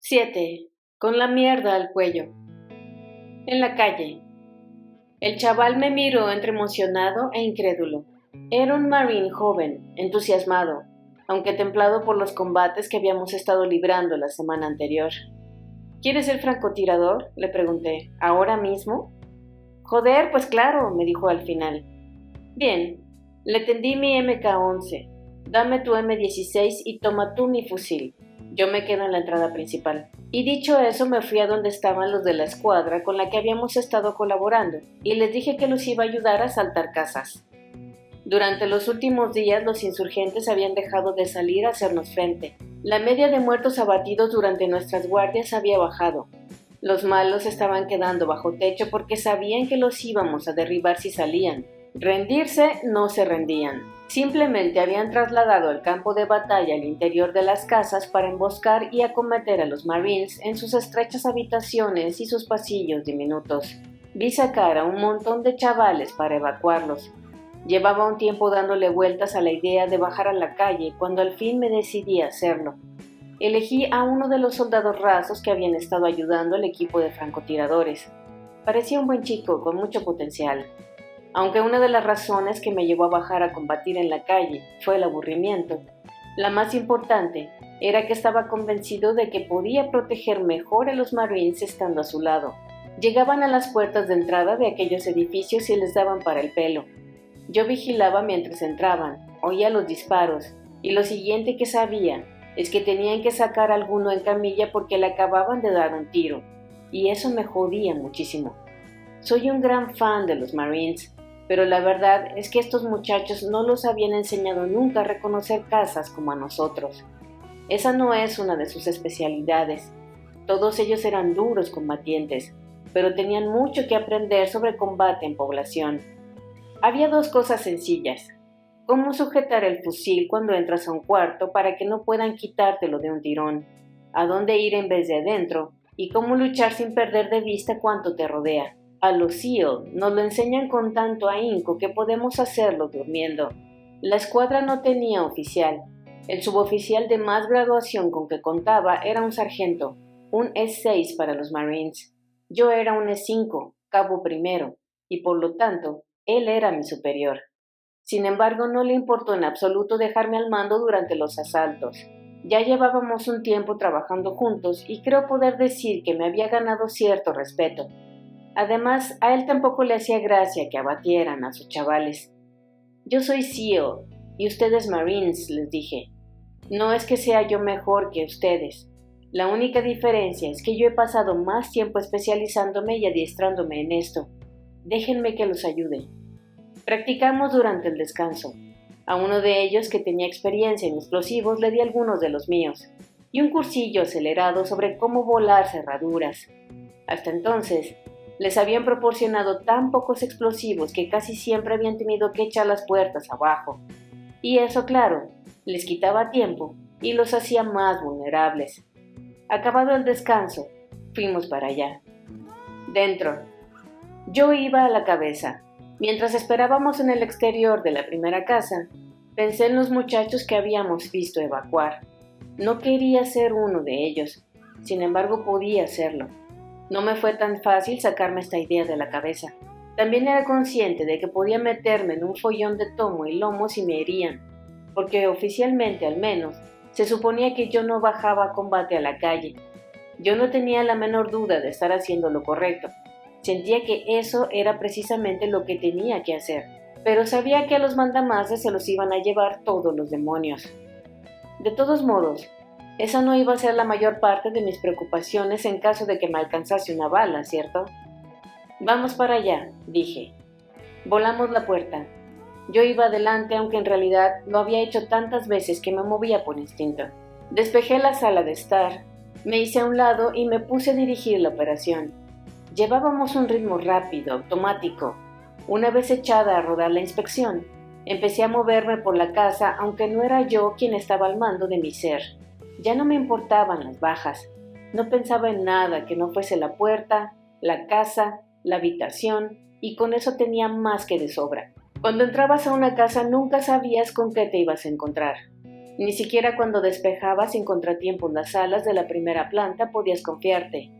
7. Con la mierda al cuello. En la calle. El chaval me miró entre emocionado e incrédulo. Era un marine joven, entusiasmado, aunque templado por los combates que habíamos estado librando la semana anterior. ¿Quieres ser francotirador?, le pregunté. ¿Ahora mismo? Joder, pues claro, me dijo al final. Bien, le tendí mi MK-11. Dame tu M16 y toma tú mi fusil. Yo me quedo en la entrada principal. Y dicho eso, me fui a donde estaban los de la escuadra con la que habíamos estado colaborando, y les dije que los iba a ayudar a asaltar casas. Durante los últimos días, los insurgentes habían dejado de salir a hacernos frente. La media de muertos abatidos durante nuestras guardias había bajado. Los malos estaban quedando bajo techo porque sabían que los íbamos a derribar si salían. Rendirse no se rendían. Simplemente habían trasladado el campo de batalla al interior de las casas para emboscar y acometer a los Marines en sus estrechas habitaciones y sus pasillos diminutos. Vi sacar a un montón de chavales para evacuarlos. Llevaba un tiempo dándole vueltas a la idea de bajar a la calle cuando al fin me decidí a hacerlo. Elegí a uno de los soldados rasos que habían estado ayudando al equipo de francotiradores. Parecía un buen chico con mucho potencial. Aunque una de las razones que me llevó a bajar a combatir en la calle fue el aburrimiento, la más importante era que estaba convencido de que podía proteger mejor a los Marines estando a su lado. Llegaban a las puertas de entrada de aquellos edificios y les daban para el pelo. Yo vigilaba mientras entraban, oía los disparos, y lo siguiente que sabía es que tenían que sacar a alguno en camilla porque le acababan de dar un tiro, y eso me jodía muchísimo. Soy un gran fan de los Marines, pero la verdad es que estos muchachos no los habían enseñado nunca a reconocer casas como a nosotros. Esa no es una de sus especialidades. Todos ellos eran duros combatientes, pero tenían mucho que aprender sobre combate en población. Había dos cosas sencillas: cómo sujetar el fusil cuando entras a un cuarto para que no puedan quitártelo de un tirón, a dónde ir en vez de adentro, y cómo luchar sin perder de vista cuánto te rodea. A los SEAL nos lo enseñan con tanto ahínco que podemos hacerlo durmiendo. La escuadra no tenía oficial. El suboficial de más graduación con que contaba era un sargento, un E6 para los Marines. Yo era un E5, cabo primero, y por lo tanto, él era mi superior. Sin embargo, no le importó en absoluto dejarme al mando durante los asaltos. Ya llevábamos un tiempo trabajando juntos y creo poder decir que me había ganado cierto respeto. Además, a él tampoco le hacía gracia que abatieran a sus chavales. Yo soy SEAL y ustedes Marines, les dije. No es que sea yo mejor que ustedes. La única diferencia es que yo he pasado más tiempo especializándome y adiestrándome en esto. Déjenme que los ayude. Practicamos durante el descanso. A uno de ellos, que tenía experiencia en explosivos, le di algunos de los míos, y un cursillo acelerado sobre cómo volar cerraduras. Hasta entonces, les habían proporcionado tan pocos explosivos que casi siempre habían tenido que echar las puertas abajo. Y eso, claro, les quitaba tiempo y los hacía más vulnerables. Acabado el descanso, fuimos para allá. Dentro. Yo iba a la cabeza. Mientras esperábamos en el exterior de la primera casa, pensé en los muchachos que habíamos visto evacuar. No quería ser uno de ellos, sin embargo podía hacerlo. No me fue tan fácil sacarme esta idea de la cabeza. También era consciente de que podía meterme en un follón de tomo y lomo si me herían, porque oficialmente al menos se suponía que yo no bajaba a combate a la calle. Yo no tenía la menor duda de estar haciendo lo correcto. Sentía que eso era precisamente lo que tenía que hacer, pero sabía que a los mandamases se los iban a llevar todos los demonios. De todos modos, esa no iba a ser la mayor parte de mis preocupaciones en caso de que me alcanzase una bala, ¿cierto? Vamos para allá, dije. Volamos la puerta. Yo iba adelante, aunque en realidad lo había hecho tantas veces que me movía por instinto. Despejé la sala de estar, me hice a un lado y me puse a dirigir la operación. Llevábamos un ritmo rápido, automático. Una vez echada a rodar la inspección, empecé a moverme por la casa, aunque no era yo quien estaba al mando de mi ser. Ya no me importaban las bajas. No pensaba en nada que no fuese la puerta, la casa, la habitación, y con eso tenía más que de sobra. Cuando entrabas a una casa nunca sabías con qué te ibas a encontrar. Ni siquiera cuando despejabas sin contratiempos las salas de la primera planta podías confiarte.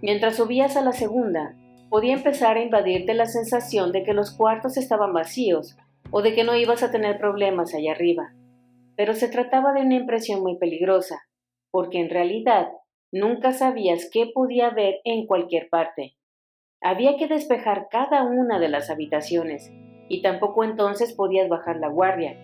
Mientras subías a la segunda, podía empezar a invadirte la sensación de que los cuartos estaban vacíos o de que no ibas a tener problemas allá arriba. Pero se trataba de una impresión muy peligrosa, porque en realidad nunca sabías qué podía haber en cualquier parte. Había que despejar cada una de las habitaciones, y tampoco entonces podías bajar la guardia,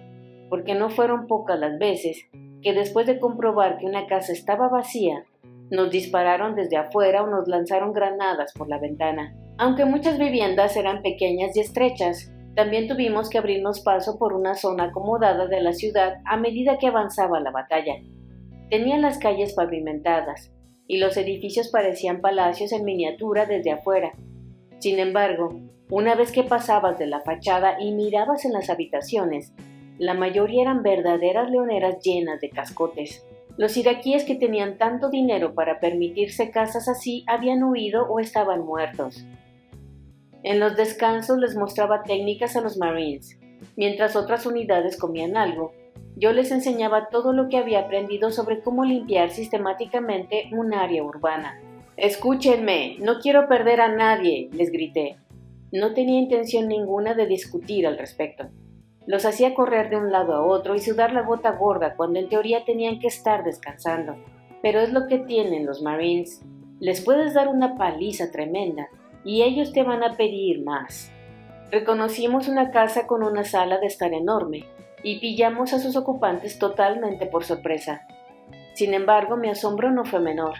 porque no fueron pocas las veces que después de comprobar que una casa estaba vacía, nos dispararon desde afuera o nos lanzaron granadas por la ventana. Aunque muchas viviendas eran pequeñas y estrechas, también tuvimos que abrirnos paso por una zona acomodada de la ciudad a medida que avanzaba la batalla. Tenían las calles pavimentadas, y los edificios parecían palacios en miniatura desde afuera. Sin embargo, una vez que pasabas de la fachada y mirabas en las habitaciones, la mayoría eran verdaderas leoneras llenas de cascotes. Los iraquíes que tenían tanto dinero para permitirse casas así habían huido o estaban muertos. En los descansos les mostraba técnicas a los Marines. Mientras otras unidades comían algo, yo les enseñaba todo lo que había aprendido sobre cómo limpiar sistemáticamente un área urbana. «Escúchenme, no quiero perder a nadie», les grité. No tenía intención ninguna de discutir al respecto. Los hacía correr de un lado a otro y sudar la gota gorda cuando en teoría tenían que estar descansando. Pero es lo que tienen los Marines. Les puedes dar una paliza tremenda y ellos te van a pedir más. Reconocimos una casa con una sala de estar enorme y pillamos a sus ocupantes totalmente por sorpresa. Sin embargo, mi asombro no fue menor.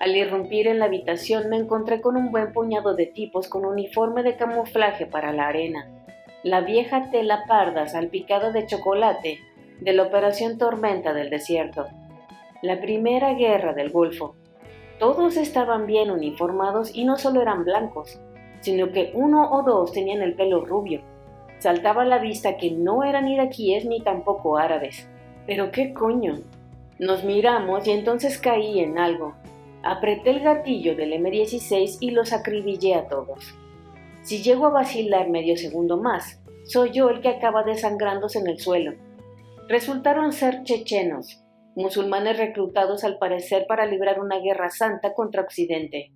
Al irrumpir en la habitación me encontré con un buen puñado de tipos con uniforme de camuflaje para la arena. La vieja tela parda salpicada de chocolate de la Operación Tormenta del Desierto. La primera guerra del Golfo. Todos estaban bien uniformados y no solo eran blancos, sino que uno o dos tenían el pelo rubio. Saltaba a la vista que no eran iraquíes ni tampoco árabes. ¿Pero qué coño? Nos miramos y entonces caí en algo. Apreté el gatillo del M16 y los acribillé a todos. Si llego a vacilar medio segundo más, soy yo el que acaba desangrándose en el suelo. Resultaron ser chechenos, musulmanes reclutados al parecer para librar una guerra santa contra Occidente.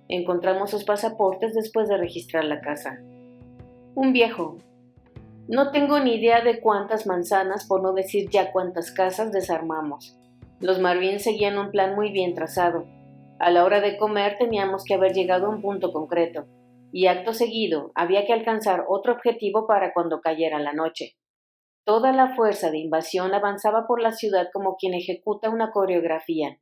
Encontramos sus pasaportes después de registrar la casa. Un viejo. No tengo ni idea de cuántas manzanas, por no decir ya cuántas casas, desarmamos. Los Marines seguían un plan muy bien trazado. A la hora de comer teníamos que haber llegado a un punto concreto, y acto seguido había que alcanzar otro objetivo para cuando cayera la noche. Toda la fuerza de invasión avanzaba por la ciudad como quien ejecuta una coreografía,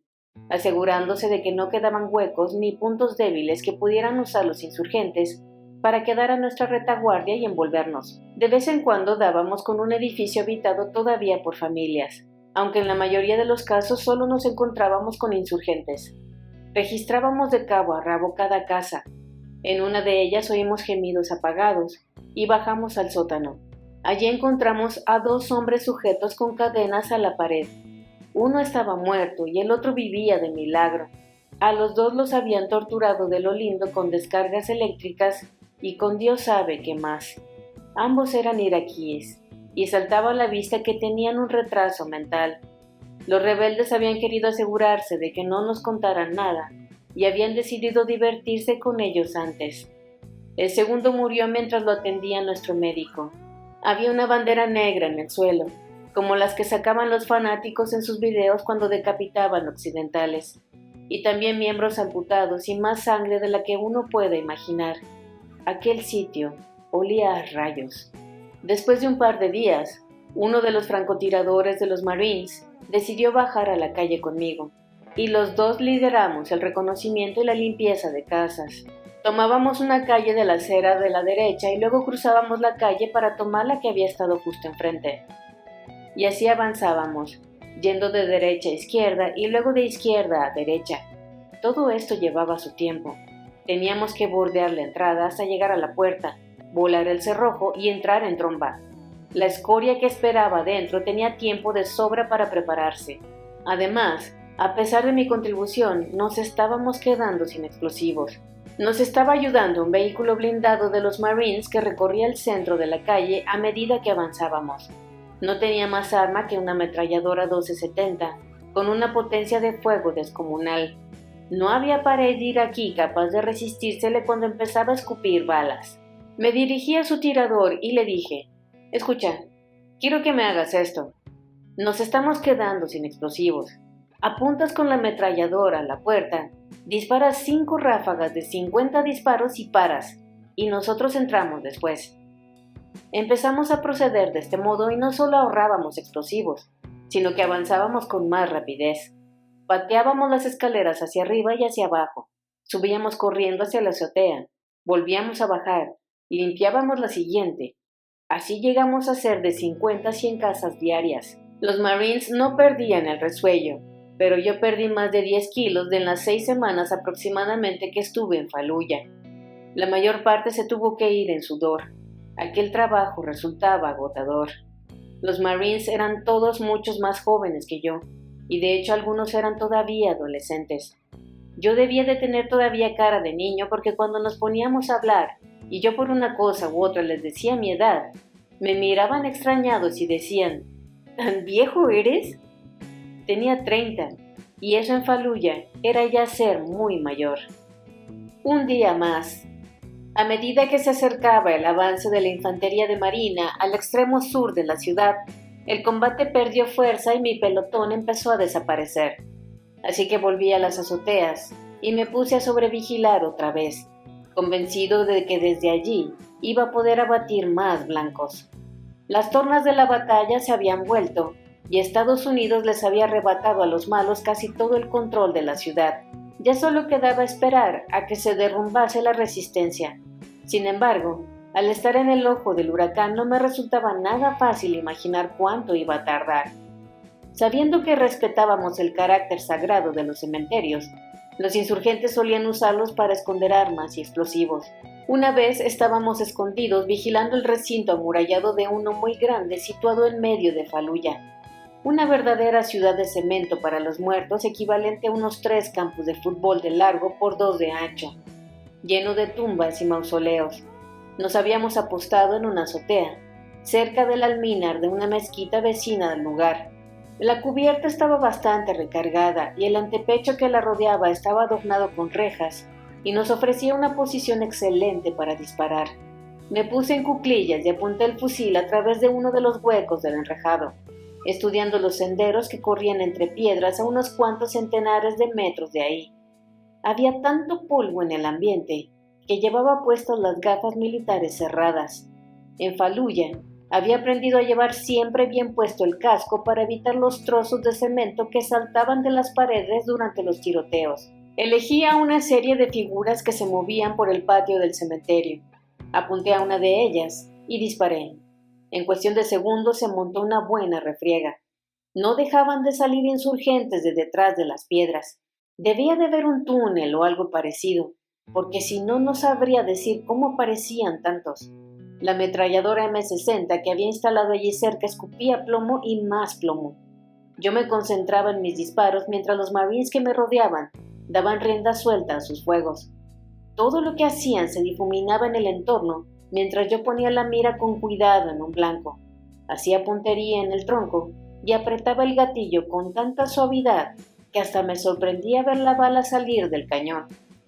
asegurándose de que no quedaban huecos ni puntos débiles que pudieran usar los insurgentes para quedar a nuestra retaguardia y envolvernos. De vez en cuando dábamos con un edificio habitado todavía por familias, aunque en la mayoría de los casos solo nos encontrábamos con insurgentes. Registrábamos de cabo a rabo cada casa. En una de ellas oímos gemidos apagados y bajamos al sótano. Allí encontramos a dos hombres sujetos con cadenas a la pared. Uno estaba muerto y el otro vivía de milagro. A los dos los habían torturado de lo lindo con descargas eléctricas y con Dios sabe qué más. Ambos eran iraquíes y saltaba a la vista que tenían un retraso mental. Los rebeldes habían querido asegurarse de que no nos contaran nada y habían decidido divertirse con ellos antes. El segundo murió mientras lo atendía nuestro médico. Había una bandera negra en el suelo, como las que sacaban los fanáticos en sus videos cuando decapitaban occidentales, y también miembros amputados y más sangre de la que uno puede imaginar. Aquel sitio olía a rayos. Después de un par de días, uno de los francotiradores de los Marines decidió bajar a la calle conmigo, y los dos lideramos el reconocimiento y la limpieza de casas. Tomábamos una calle de la acera de la derecha y luego cruzábamos la calle para tomar la que había estado justo enfrente. Y así avanzábamos, yendo de derecha a izquierda y luego de izquierda a derecha. Todo esto llevaba su tiempo. Teníamos que bordear la entrada hasta llegar a la puerta, volar el cerrojo y entrar en tromba. La escoria que esperaba dentro tenía tiempo de sobra para prepararse. Además, a pesar de mi contribución, nos estábamos quedando sin explosivos. Nos estaba ayudando un vehículo blindado de los Marines que recorría el centro de la calle a medida que avanzábamos. No tenía más arma que una ametralladora 1270, con una potencia de fuego descomunal. No había pared iraquí capaz de resistírsele cuando empezaba a escupir balas. Me dirigí a su tirador y le dije: «Escucha, quiero que me hagas esto. Nos estamos quedando sin explosivos. Apuntas con la ametralladora a la puerta, disparas 5 ráfagas de 50 disparos y paras, y nosotros entramos después». Empezamos a proceder de este modo y no solo ahorrábamos explosivos, sino que avanzábamos con más rapidez. Pateábamos las escaleras hacia arriba y hacia abajo, subíamos corriendo hacia la azotea, volvíamos a bajar, limpiábamos la siguiente. Así llegamos a ser de 50 a 100 casas diarias. Los Marines no perdían el resuello, pero yo perdí más de 10 kilos en las 6 semanas aproximadamente que estuve en Fallujah. La mayor parte se tuvo que ir en sudor. Aquel trabajo resultaba agotador. Los Marines eran todos muchos más jóvenes que yo, y de hecho algunos eran todavía adolescentes. Yo debía de tener todavía cara de niño porque cuando nos poníamos a hablar, y yo por una cosa u otra les decía mi edad, me miraban extrañados y decían: «¿Tan viejo eres?». Tenía 30, y eso en Fallujah era ya ser muy mayor. Un día más. A medida que se acercaba el avance de la infantería de marina al extremo sur de la ciudad, el combate perdió fuerza y mi pelotón empezó a desaparecer. Así que volví a las azoteas y me puse a sobrevigilar otra vez, convencido de que desde allí iba a poder abatir más blancos. Las tornas de la batalla se habían vuelto y Estados Unidos les había arrebatado a los malos casi todo el control de la ciudad. Ya solo quedaba esperar a que se derrumbase la resistencia. Sin embargo, al estar en el ojo del huracán no me resultaba nada fácil imaginar cuánto iba a tardar. Sabiendo que respetábamos el carácter sagrado de los cementerios, los insurgentes solían usarlos para esconder armas y explosivos. Una vez estábamos escondidos vigilando el recinto amurallado de uno muy grande situado en medio de Fallujah, una verdadera ciudad de cemento para los muertos equivalente a unos 3 campos de fútbol de largo por 2 de ancho, lleno de tumbas y mausoleos. Nos habíamos apostado en una azotea, cerca del almínar de una mezquita vecina del lugar. La cubierta estaba bastante recargada y el antepecho que la rodeaba estaba adornado con rejas y nos ofrecía una posición excelente para disparar. Me puse en cuclillas y apunté el fusil a través de uno de los huecos del enrejado, estudiando los senderos que corrían entre piedras a unos cuantos centenares de metros de ahí. Había tanto polvo en el ambiente que llevaba puestas las gafas militares cerradas. En Fallujah había aprendido a llevar siempre bien puesto el casco para evitar los trozos de cemento que saltaban de las paredes durante los tiroteos. Elegí a una serie de figuras que se movían por el patio del cementerio. Apunté a una de ellas y disparé. En cuestión de segundos se montó una buena refriega. No dejaban de salir insurgentes de detrás de las piedras. Debía de haber un túnel o algo parecido, porque si no, no sabría decir cómo aparecían tantos. La ametralladora M60 que había instalado allí cerca escupía plomo y más plomo. Yo me concentraba en mis disparos mientras los marines que me rodeaban daban rienda suelta a sus fuegos. Todo lo que hacían se difuminaba en el entorno mientras yo ponía la mira con cuidado en un blanco. Hacía puntería en el tronco y apretaba el gatillo con tanta suavidad que hasta me sorprendía ver la bala salir del cañón.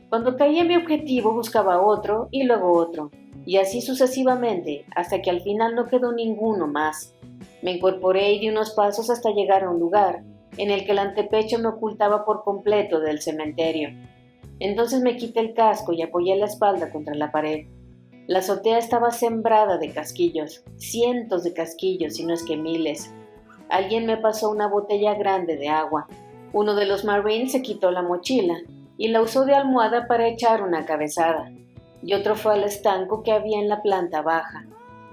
Cuando caía mi objetivo buscaba otro y luego otro, y así sucesivamente hasta que al final no quedó ninguno más. Me incorporé y di unos pasos hasta llegar a un lugar en el que el antepecho me ocultaba por completo del cementerio. Entonces me quité el casco y apoyé la espalda contra la pared. La azotea estaba sembrada de casquillos, cientos de casquillos, si no es que miles. Alguien me pasó una botella grande de agua. Uno de los Marines se quitó la mochila y la usó de almohada para echar una cabezada, y otro fue al estanco que había en la planta baja.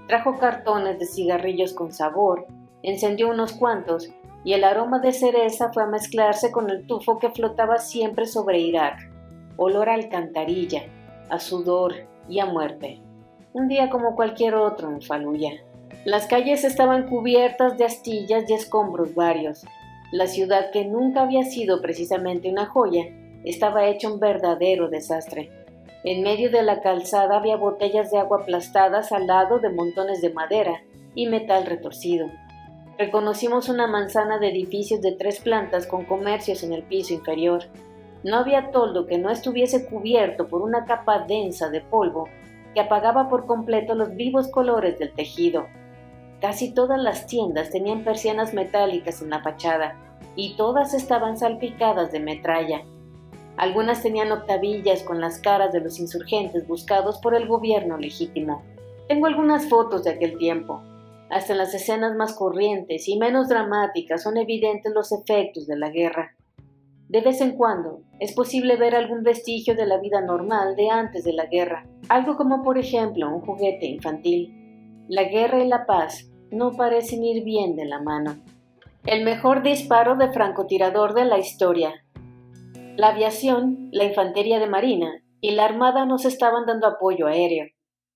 Trajo cartones de cigarrillos con sabor, encendió unos cuantos, y el aroma de cereza fue a mezclarse con el tufo que flotaba siempre sobre Irak. Olor a alcantarilla, a sudor y a muerte. Un día como cualquier otro en Fallujah. Las calles estaban cubiertas de astillas y escombros varios. La ciudad, que nunca había sido precisamente una joya, estaba hecha un verdadero desastre. En medio de la calzada había botellas de agua aplastadas al lado de montones de madera y metal retorcido. Reconocimos una manzana de edificios de 3 plantas con comercios en el piso inferior. No había toldo que no estuviese cubierto por una capa densa de polvo que apagaba por completo los vivos colores del tejido. Casi todas las tiendas tenían persianas metálicas en la fachada y todas estaban salpicadas de metralla. Algunas tenían octavillas con las caras de los insurgentes buscados por el gobierno legítimo. Tengo algunas fotos de aquel tiempo. Hasta en las escenas más corrientes y menos dramáticas son evidentes los efectos de la guerra. De vez en cuando es posible ver algún vestigio de la vida normal de antes de la guerra, algo como por ejemplo un juguete infantil. La guerra y la paz no parecen ir bien de la mano. El mejor disparo de francotirador de la historia. La aviación, la infantería de marina y la armada nos estaban dando apoyo aéreo.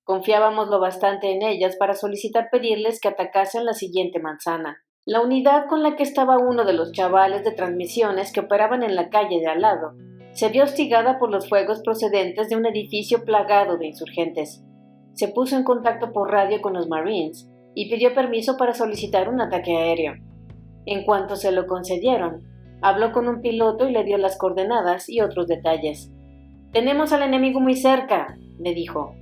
Confiábamos lo bastante en ellas para solicitar pedirles que atacasen la siguiente manzana. La unidad con la que estaba uno de los chavales de transmisiones que operaban en la calle de al lado se vio hostigada por los fuegos procedentes de un edificio plagado de insurgentes. Se puso en contacto por radio con los Marines y pidió permiso para solicitar un ataque aéreo. En cuanto se lo concedieron, habló con un piloto y le dio las coordenadas y otros detalles. «Tenemos al enemigo muy cerca», le dijo.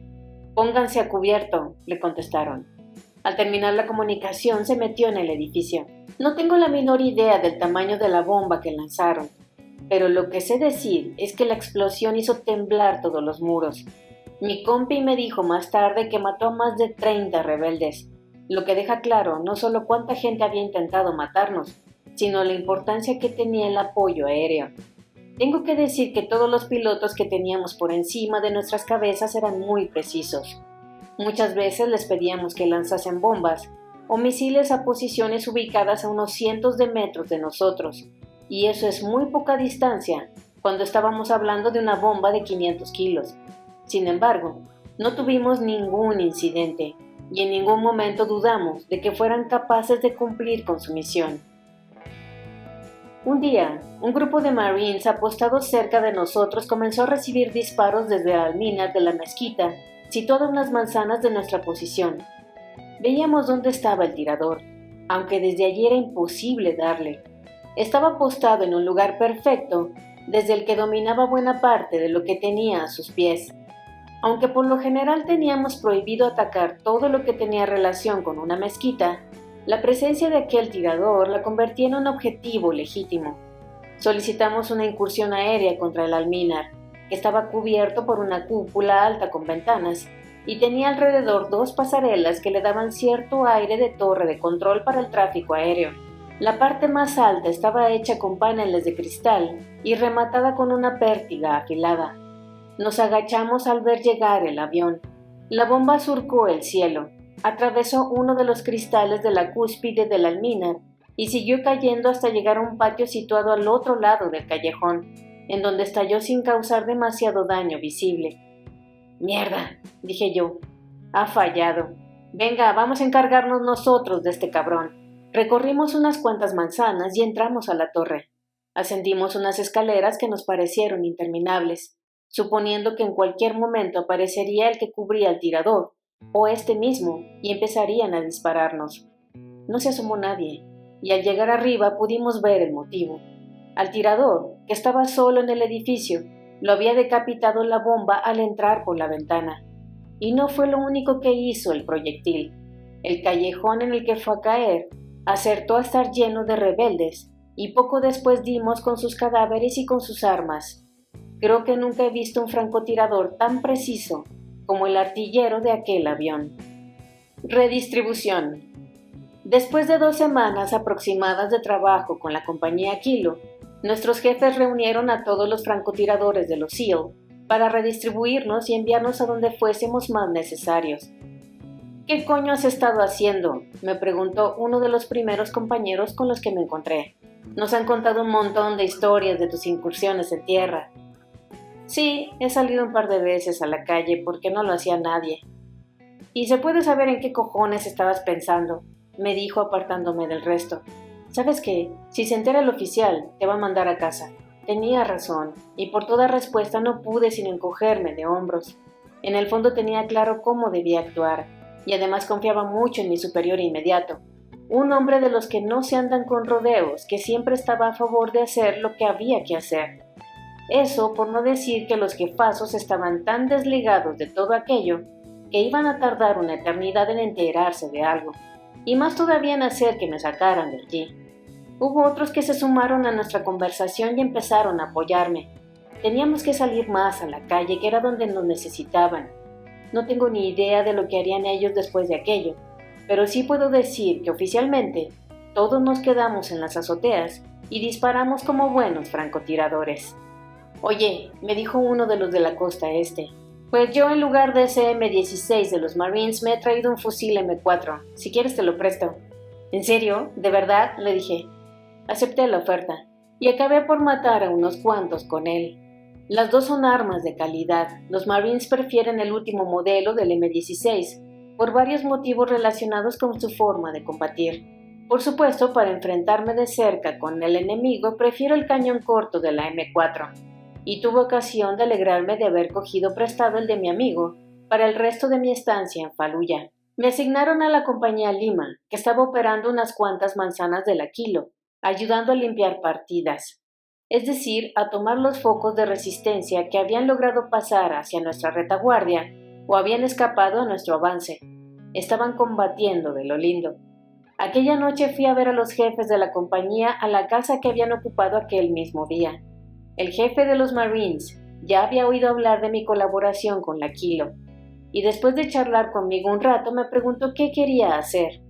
«Pónganse a cubierto», le contestaron. Al terminar la comunicación se metió en el edificio. No tengo la menor idea del tamaño de la bomba que lanzaron, pero lo que sé decir es que la explosión hizo temblar todos los muros. Mi compi me dijo más tarde que mató a más de 30 rebeldes, lo que deja claro no solo cuánta gente había intentado matarnos, sino la importancia que tenía el apoyo aéreo. Tengo que decir que todos los pilotos que teníamos por encima de nuestras cabezas eran muy precisos. Muchas veces les pedíamos que lanzasen bombas o misiles a posiciones ubicadas a unos cientos de metros de nosotros, y eso es muy poca distancia cuando estábamos hablando de una bomba de 500 kilos. Sin embargo, no tuvimos ningún incidente y en ningún momento dudamos de que fueran capaces de cumplir con su misión. Un día, un grupo de Marines apostados cerca de nosotros comenzó a recibir disparos desde el almínar de la mezquita, situada a unas manzanas de nuestra posición. Veíamos dónde estaba el tirador, aunque desde allí era imposible darle. Estaba apostado en un lugar perfecto, desde el que dominaba buena parte de lo que tenía a sus pies. Aunque por lo general teníamos prohibido atacar todo lo que tenía relación con una mezquita, la presencia de aquel tirador la convertía en un objetivo legítimo. Solicitamos una incursión aérea contra el almínar, que estaba cubierto por una cúpula alta con ventanas y tenía alrededor 2 pasarelas que le daban cierto aire de torre de control para el tráfico aéreo. La parte más alta estaba hecha con paneles de cristal y rematada con una pértiga afilada. Nos agachamos al ver llegar el avión. La bomba surcó el cielo, atravesó uno de los cristales de la cúspide del almínar y siguió cayendo hasta llegar a un patio situado al otro lado del callejón, en donde estalló sin causar demasiado daño visible. «Mierda», dije yo, «ha fallado. Venga, vamos a encargarnos nosotros de este cabrón». Recorrimos unas cuantas manzanas y entramos a la torre. Ascendimos unas escaleras que nos parecieron interminables, suponiendo que en cualquier momento aparecería el que cubría al tirador, o este mismo, y empezarían a dispararnos. No se asomó nadie, y al llegar arriba pudimos ver el motivo. Al tirador, que estaba solo en el edificio, lo había decapitado la bomba al entrar por la ventana. Y no fue lo único que hizo el proyectil. El callejón en el que fue a caer acertó a estar lleno de rebeldes, y poco después dimos con sus cadáveres y con sus armas. Creo que nunca he visto un francotirador tan preciso como el artillero de aquel avión. Redistribución. Después de 2 semanas aproximadas de trabajo con la compañía Kilo, nuestros jefes reunieron a todos los francotiradores de los SEAL para redistribuirnos y enviarnos a donde fuésemos más necesarios. «¿Qué coño has estado haciendo?», me preguntó uno de los primeros compañeros con los que me encontré. «Nos han contado un montón de historias de tus incursiones en tierra». «Sí, he salido un par de veces a la calle porque no lo hacía nadie». «¿Y se puede saber en qué cojones estabas pensando?», me dijo apartándome del resto. «¿Sabes qué? Si se entera el oficial, te va a mandar a casa». Tenía razón, y por toda respuesta no pude sino encogerme de hombros. En el fondo tenía claro cómo debía actuar, y además confiaba mucho en mi superior inmediato. un hombre de los que no se andan con rodeos, que siempre estaba a favor de hacer lo que había que hacer. Eso por no decir que los jefazos estaban tan desligados de todo aquello que iban a tardar una eternidad en enterarse de algo, y más todavía en hacer que me sacaran de allí. Hubo otros que se sumaron a nuestra conversación y empezaron a apoyarme. Teníamos que salir más a la calle, que era donde nos necesitaban. No tengo ni idea de lo que harían ellos después de aquello, pero sí puedo decir que oficialmente todos nos quedamos en las azoteas y disparamos como buenos francotiradores. «Oye», me dijo uno de los de la costa este, «pues yo en lugar de ese M16 de los Marines me he traído un fusil M4. Si quieres te lo presto». «¿En serio? ¿De verdad?», le dije. Acepté la oferta y acabé por matar a unos cuantos con él. Las dos son armas de calidad. Los Marines prefieren el último modelo del M16 por varios motivos relacionados con su forma de combatir. Por supuesto, para enfrentarme de cerca con el enemigo prefiero el cañón corto de la M4. Y tuve ocasión de alegrarme de haber cogido prestado el de mi amigo para el resto de mi estancia en Fallujah. Me asignaron a la compañía Lima, que estaba operando unas cuantas manzanas del Aquilo, ayudando a limpiar partidas, es decir, a tomar los focos de resistencia que habían logrado pasar hacia nuestra retaguardia o habían escapado a nuestro avance. Estaban combatiendo de lo lindo. Aquella noche fui a ver a los jefes de la compañía a la casa que habían ocupado aquel mismo día. El jefe de los Marines ya había oído hablar de mi colaboración con la Kilo, y después de charlar conmigo un rato me preguntó qué quería hacer.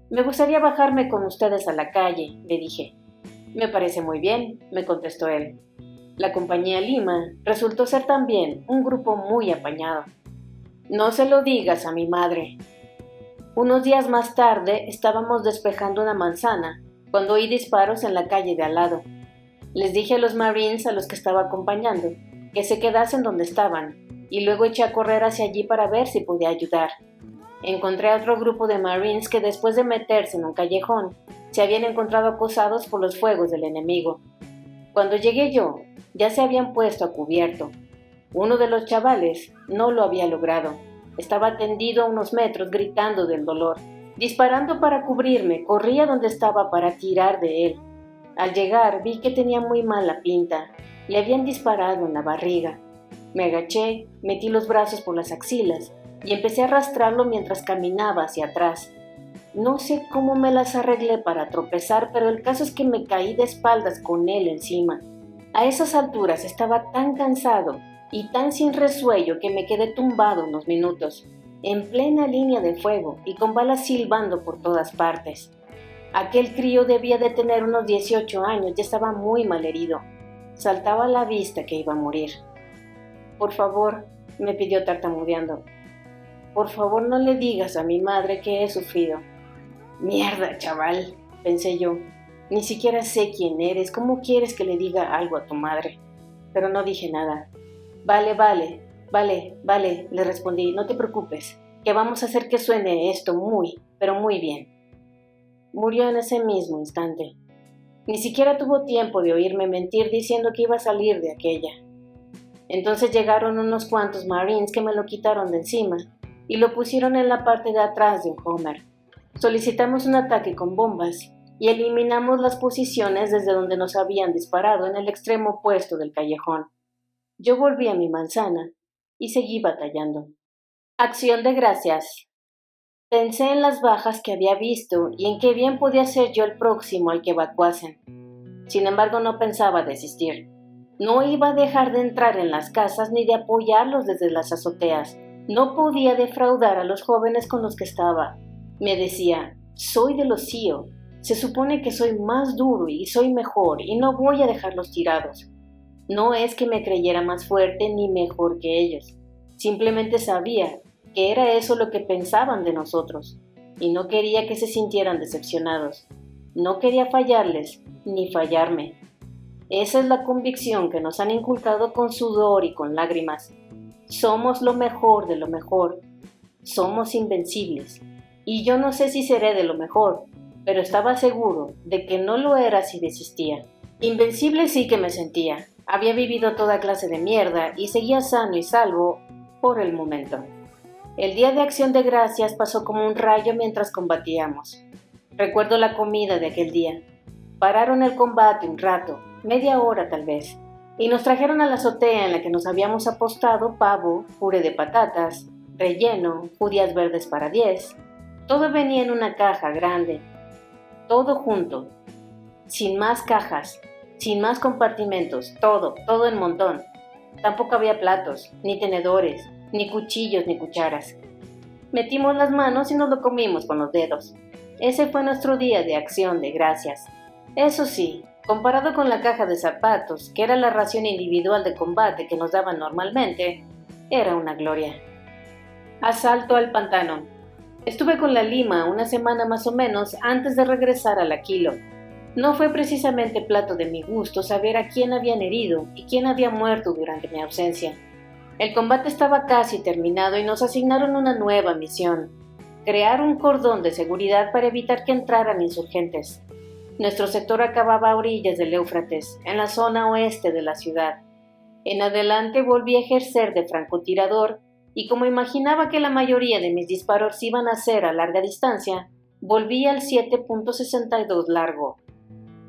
«Me gustaría bajarme con ustedes a la calle», le dije. «Me parece muy bien», me contestó él. La compañía Lima resultó ser también un grupo muy apañado. «No se lo digas a mi madre». Unos días más tarde estábamos despejando una manzana cuando oí disparos en la calle de al lado. Les dije a los Marines a los que estaba acompañando que se quedasen donde estaban y luego eché a correr hacia allí para ver si podía ayudar. Encontré a otro grupo de Marines que después de meterse en un callejón se habían encontrado acosados por los fuegos del enemigo. Cuando llegué yo, ya se habían puesto a cubierto. Uno de los chavales no lo había logrado. Estaba tendido a unos metros gritando del dolor. Disparando para cubrirme, corrí a donde estaba para tirar de él. Al llegar vi que tenía muy mala pinta. Le habían disparado en la barriga. Me agaché, metí los brazos por las axilas y empecé a arrastrarlo mientras caminaba hacia atrás. No sé cómo me las arreglé para tropezar, pero el caso es que me caí de espaldas con él encima. A esas alturas estaba tan cansado y tan sin resuello que me quedé tumbado unos minutos, en plena línea de fuego y con balas silbando por todas partes. Aquel crío debía de tener unos 18 años y estaba muy malherido. Saltaba a la vista que iba a morir. «Por favor», me pidió tartamudeando, «por favor no le digas a mi madre que he sufrido». «Mierda, chaval», pensé yo, «ni siquiera sé quién eres, ¿cómo quieres que le diga algo a tu madre?». Pero no dije nada. Vale, le respondí, «no te preocupes, que vamos a hacer que suene esto muy, pero muy bien». Murió en ese mismo instante. Ni siquiera tuvo tiempo de oírme mentir diciendo que iba a salir de aquella. Entonces llegaron unos cuantos Marines que me lo quitaron de encima y lo pusieron en la parte de atrás de un Homer. Solicitamos un ataque con bombas y eliminamos las posiciones desde donde nos habían disparado en el extremo opuesto del callejón. Yo volví a mi manzana y seguí batallando. Acción de gracias. Pensé en las bajas que había visto y en qué bien podía ser yo el próximo al que evacuasen. Sin embargo, no pensaba desistir. No iba a dejar de entrar en las casas ni de apoyarlos desde las azoteas. No podía defraudar a los jóvenes con los que estaba. Me decía, soy de los CIO. Se supone que soy más duro y soy mejor y no voy a dejarlos tirados. No es que me creyera más fuerte ni mejor que ellos. Simplemente sabía que era eso lo que pensaban de nosotros, y no quería que se sintieran decepcionados. No quería fallarles, ni fallarme. Esa es la convicción que nos han inculcado con sudor y con lágrimas. Somos lo mejor de lo mejor. Somos invencibles. Y yo no sé si seré de lo mejor, pero estaba seguro de que no lo era si desistía. Invencible sí que me sentía. Había vivido toda clase de mierda y seguía sano y salvo por el momento. El día de Acción de Gracias pasó como un rayo mientras combatíamos. Recuerdo la comida de aquel día. Pararon el combate un rato, media hora tal vez, y nos trajeron a la azotea en la que nos habíamos apostado pavo, puré de patatas, relleno, judías verdes para 10. Todo venía en una caja grande, todo junto, sin más cajas, sin más compartimentos, todo en montón. Tampoco había platos, ni tenedores, ni cuchillos, ni cucharas. Metimos las manos y nos lo comimos con los dedos. Ese fue nuestro día de acción de gracias. Eso sí, comparado con la caja de zapatos, que era la ración individual de combate que nos daban normalmente, era una gloria. Asalto al pantano. Estuve con la Lima una semana más o menos antes de regresar al Aquilo. No fue precisamente plato de mi gusto saber a quién habían herido y quién había muerto durante mi ausencia. El combate estaba casi terminado y nos asignaron una nueva misión: crear un cordón de seguridad para evitar que entraran insurgentes. Nuestro sector acababa a orillas del Éufrates, en la zona oeste de la ciudad. En adelante volví a ejercer de francotirador y como imaginaba que la mayoría de mis disparos iban a ser a larga distancia, volví al 7.62 largo.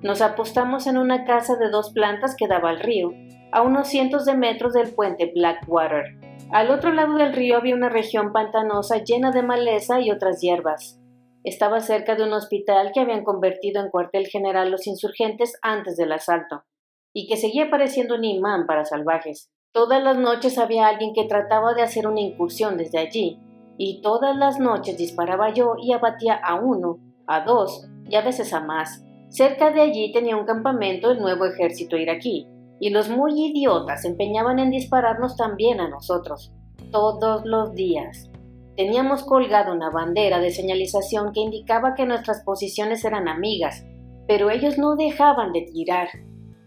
Nos apostamos en una casa de 2 plantas que daba al río, a unos cientos de metros del puente Blackwater. Al otro lado del río había una región pantanosa llena de maleza y otras hierbas. Estaba cerca de un hospital que habían convertido en cuartel general los insurgentes antes del asalto, y que seguía pareciendo un imán para salvajes. Todas las noches había alguien que trataba de hacer una incursión desde allí, y todas las noches disparaba yo y abatía a 1, a 2 y a veces a más. Cerca de allí tenía un campamento el nuevo ejército iraquí, y los muy idiotas se empeñaban en dispararnos también a nosotros, todos los días. Teníamos colgada una bandera de señalización que indicaba que nuestras posiciones eran amigas, pero ellos no dejaban de tirar.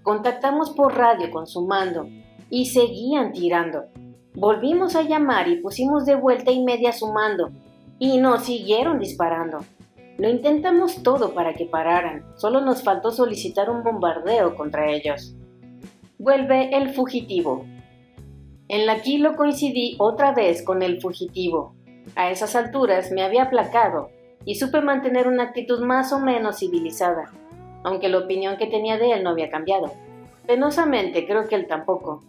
Contactamos por radio con su mando, y seguían tirando. Volvimos a llamar y pusimos de vuelta y media su mando, y nos siguieron disparando. Lo intentamos todo para que pararan, solo nos faltó solicitar un bombardeo contra ellos. Vuelve el fugitivo. En la Aquilo coincidí otra vez con el fugitivo. A esas alturas me había aplacado y supe mantener una actitud más o menos civilizada, aunque la opinión que tenía de él no había cambiado. Penosamente creo que él tampoco.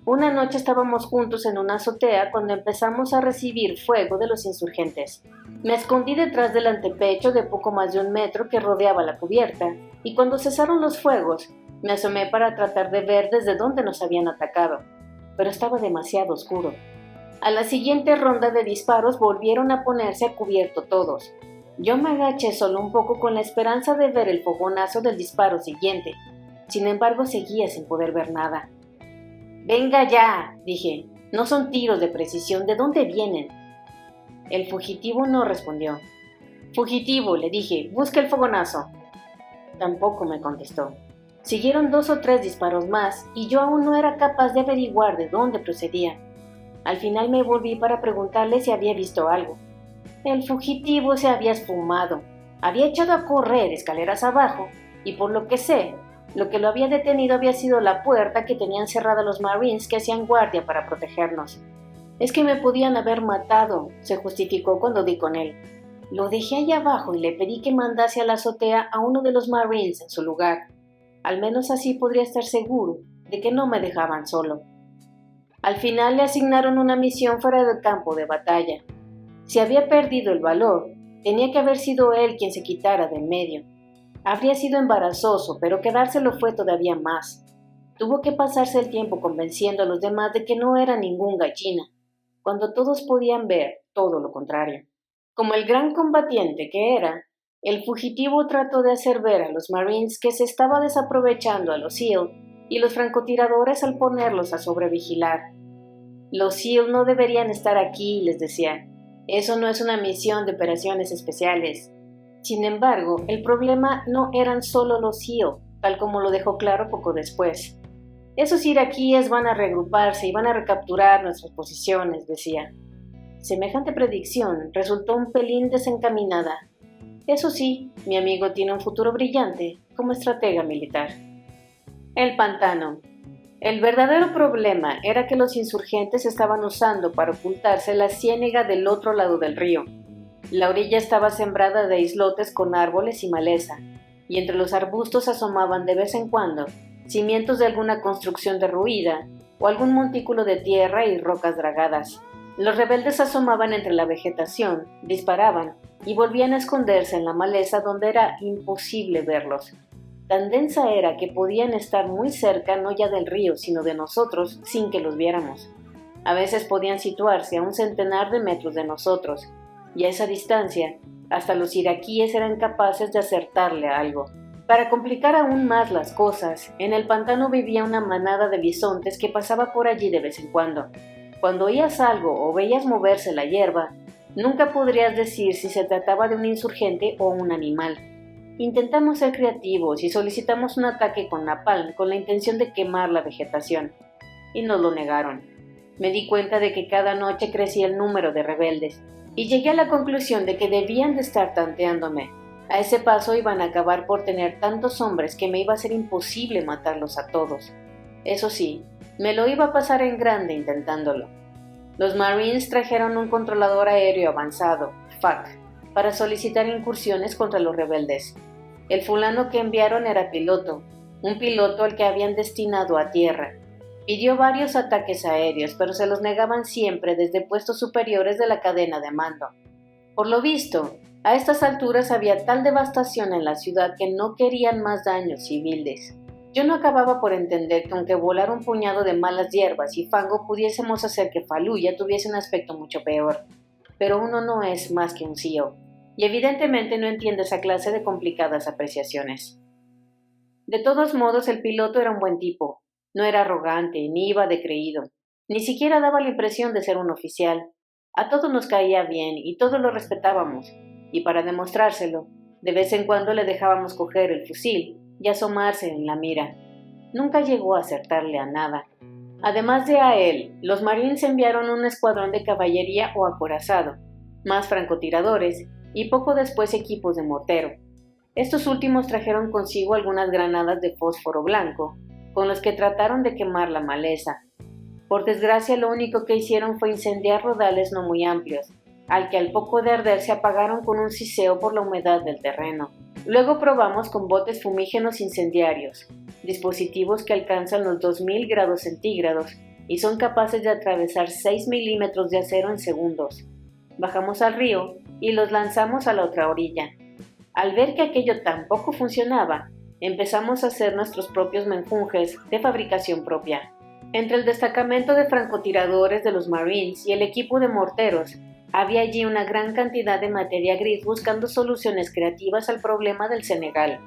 Una noche estábamos juntos en una azotea cuando empezamos a recibir fuego de los insurgentes. Me escondí detrás del antepecho de poco más de 1 metro que rodeaba la cubierta, y cuando cesaron los fuegos, me asomé para tratar de ver desde dónde nos habían atacado, pero estaba demasiado oscuro. A la siguiente ronda de disparos volvieron a ponerse a cubierto todos. Yo me agaché solo un poco con la esperanza de ver el fogonazo del disparo siguiente. Sin embargo, seguía sin poder ver nada. «¡Venga ya!», dije. «No son tiros de precisión. ¿De dónde vienen?». El fugitivo no respondió. «Fugitivo», le dije, «busca el fogonazo». Tampoco me contestó. Siguieron 2 o 3 disparos más y yo aún no era capaz de averiguar de dónde procedía. Al final me volví para preguntarle si había visto algo. El fugitivo se había esfumado, había echado a correr escaleras abajo y por lo que sé, lo que lo había detenido había sido la puerta que tenían cerrada los Marines que hacían guardia para protegernos. «Es que me podían haber matado», se justificó cuando di con él. Lo dejé allá abajo y le pedí que mandase a la azotea a uno de los Marines en su lugar. Al menos así podría estar seguro de que no me dejaban solo. Al final le asignaron una misión fuera del campo de batalla. Si había perdido el valor, tenía que haber sido él quien se quitara de en medio. Habría sido embarazoso, pero quedárselo fue todavía más. Tuvo que pasarse el tiempo convenciendo a los demás de que no era ningún gallina, cuando todos podían ver todo lo contrario. Como el gran combatiente que era, el fugitivo trató de hacer ver a los Marines que se estaba desaprovechando a los SEAL y los francotiradores al ponerlos a sobrevigilar. «Los SEAL no deberían estar aquí», les decía. «Eso no es una misión de operaciones especiales». Sin embargo, el problema no eran solo los SEAL, tal como lo dejó claro poco después. «Esos iraquíes van a reagruparse y van a recapturar nuestras posiciones», decía. Semejante predicción resultó un pelín desencaminada. Eso sí, mi amigo tiene un futuro brillante como estratega militar. El pantano. El verdadero problema era que los insurgentes estaban usando para ocultarse la ciénaga del otro lado del río. La orilla estaba sembrada de islotes con árboles y maleza, y entre los arbustos asomaban de vez en cuando cimientos de alguna construcción derruida o algún montículo de tierra y rocas dragadas. Los rebeldes asomaban entre la vegetación, disparaban y volvían a esconderse en la maleza donde era imposible verlos. Tan densa era que podían estar muy cerca no ya del río, sino de nosotros sin que los viéramos. A veces podían situarse a un centenar de metros de nosotros, y a esa distancia, hasta los iraquíes eran capaces de acertarle a algo. Para complicar aún más las cosas, en el pantano vivía una manada de bisontes que pasaba por allí de vez en cuando. Cuando oías algo o veías moverse la hierba, nunca podrías decir si se trataba de un insurgente o un animal. Intentamos ser creativos y solicitamos un ataque con napalm con la intención de quemar la vegetación, y nos lo negaron. Me di cuenta de que cada noche crecía el número de rebeldes, y llegué a la conclusión de que debían de estar tanteándome. A ese paso iban a acabar por tener tantos hombres que me iba a ser imposible matarlos a todos. Eso sí, me lo iba a pasar en grande intentándolo. Los Marines trajeron un controlador aéreo avanzado, FAC, para solicitar incursiones contra los rebeldes. El fulano que enviaron era piloto, un piloto al que habían destinado a tierra. Pidió varios ataques aéreos, pero se los negaban siempre desde puestos superiores de la cadena de mando. Por lo visto, a estas alturas había tal devastación en la ciudad que no querían más daños civiles. Yo no acababa por entender que aunque volara un puñado de malas hierbas y fango pudiésemos hacer que Fallujah tuviese un aspecto mucho peor. Pero uno no es más que un CEO, y evidentemente no entiende esa clase de complicadas apreciaciones. De todos modos, el piloto era un buen tipo. No era arrogante, ni iba de creído. Ni siquiera daba la impresión de ser un oficial. A todos nos caía bien y todos lo respetábamos. Y para demostrárselo, de vez en cuando le dejábamos coger el fusil y asomarse en la mira. Nunca llegó a acertarle a nada. Además de a él, los Marines enviaron un escuadrón de caballería o acorazado, más francotiradores y poco después equipos de mortero. Estos últimos trajeron consigo algunas granadas de fósforo blanco, con los que trataron de quemar la maleza. Por desgracia, lo único que hicieron fue incendiar rodales no muy amplios, al que al poco de arder se apagaron con un siseo por la humedad del terreno. Luego probamos con botes fumígenos incendiarios, dispositivos que alcanzan los 2000 grados centígrados y son capaces de atravesar 6 milímetros de acero en segundos. Bajamos al río y los lanzamos a la otra orilla. Al ver que aquello tampoco funcionaba, empezamos a hacer nuestros propios menjunjes de fabricación propia. Entre el destacamento de francotiradores de los Marines y el equipo de morteros, había allí una gran cantidad de materia gris buscando soluciones creativas al problema del Senegal.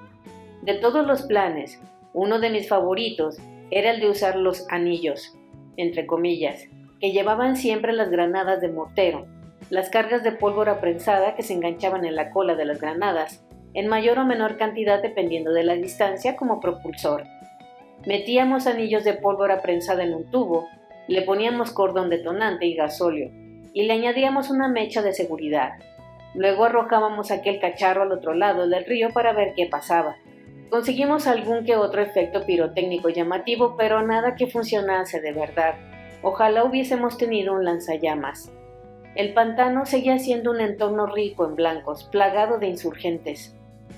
De todos los planes, uno de mis favoritos era el de usar los anillos, entre comillas, que llevaban siempre las granadas de mortero, las cargas de pólvora prensada que se enganchaban en la cola de las granadas, en mayor o menor cantidad dependiendo de la distancia como propulsor. Metíamos anillos de pólvora prensada en un tubo, le poníamos cordón detonante y gasóleo, y le añadíamos una mecha de seguridad. Luego arrojábamos aquel cacharro al otro lado del río para ver qué pasaba. Conseguimos algún que otro efecto pirotécnico llamativo, pero nada que funcionase de verdad. Ojalá hubiésemos tenido un lanzallamas. El pantano seguía siendo un entorno rico en blancos, plagado de insurgentes.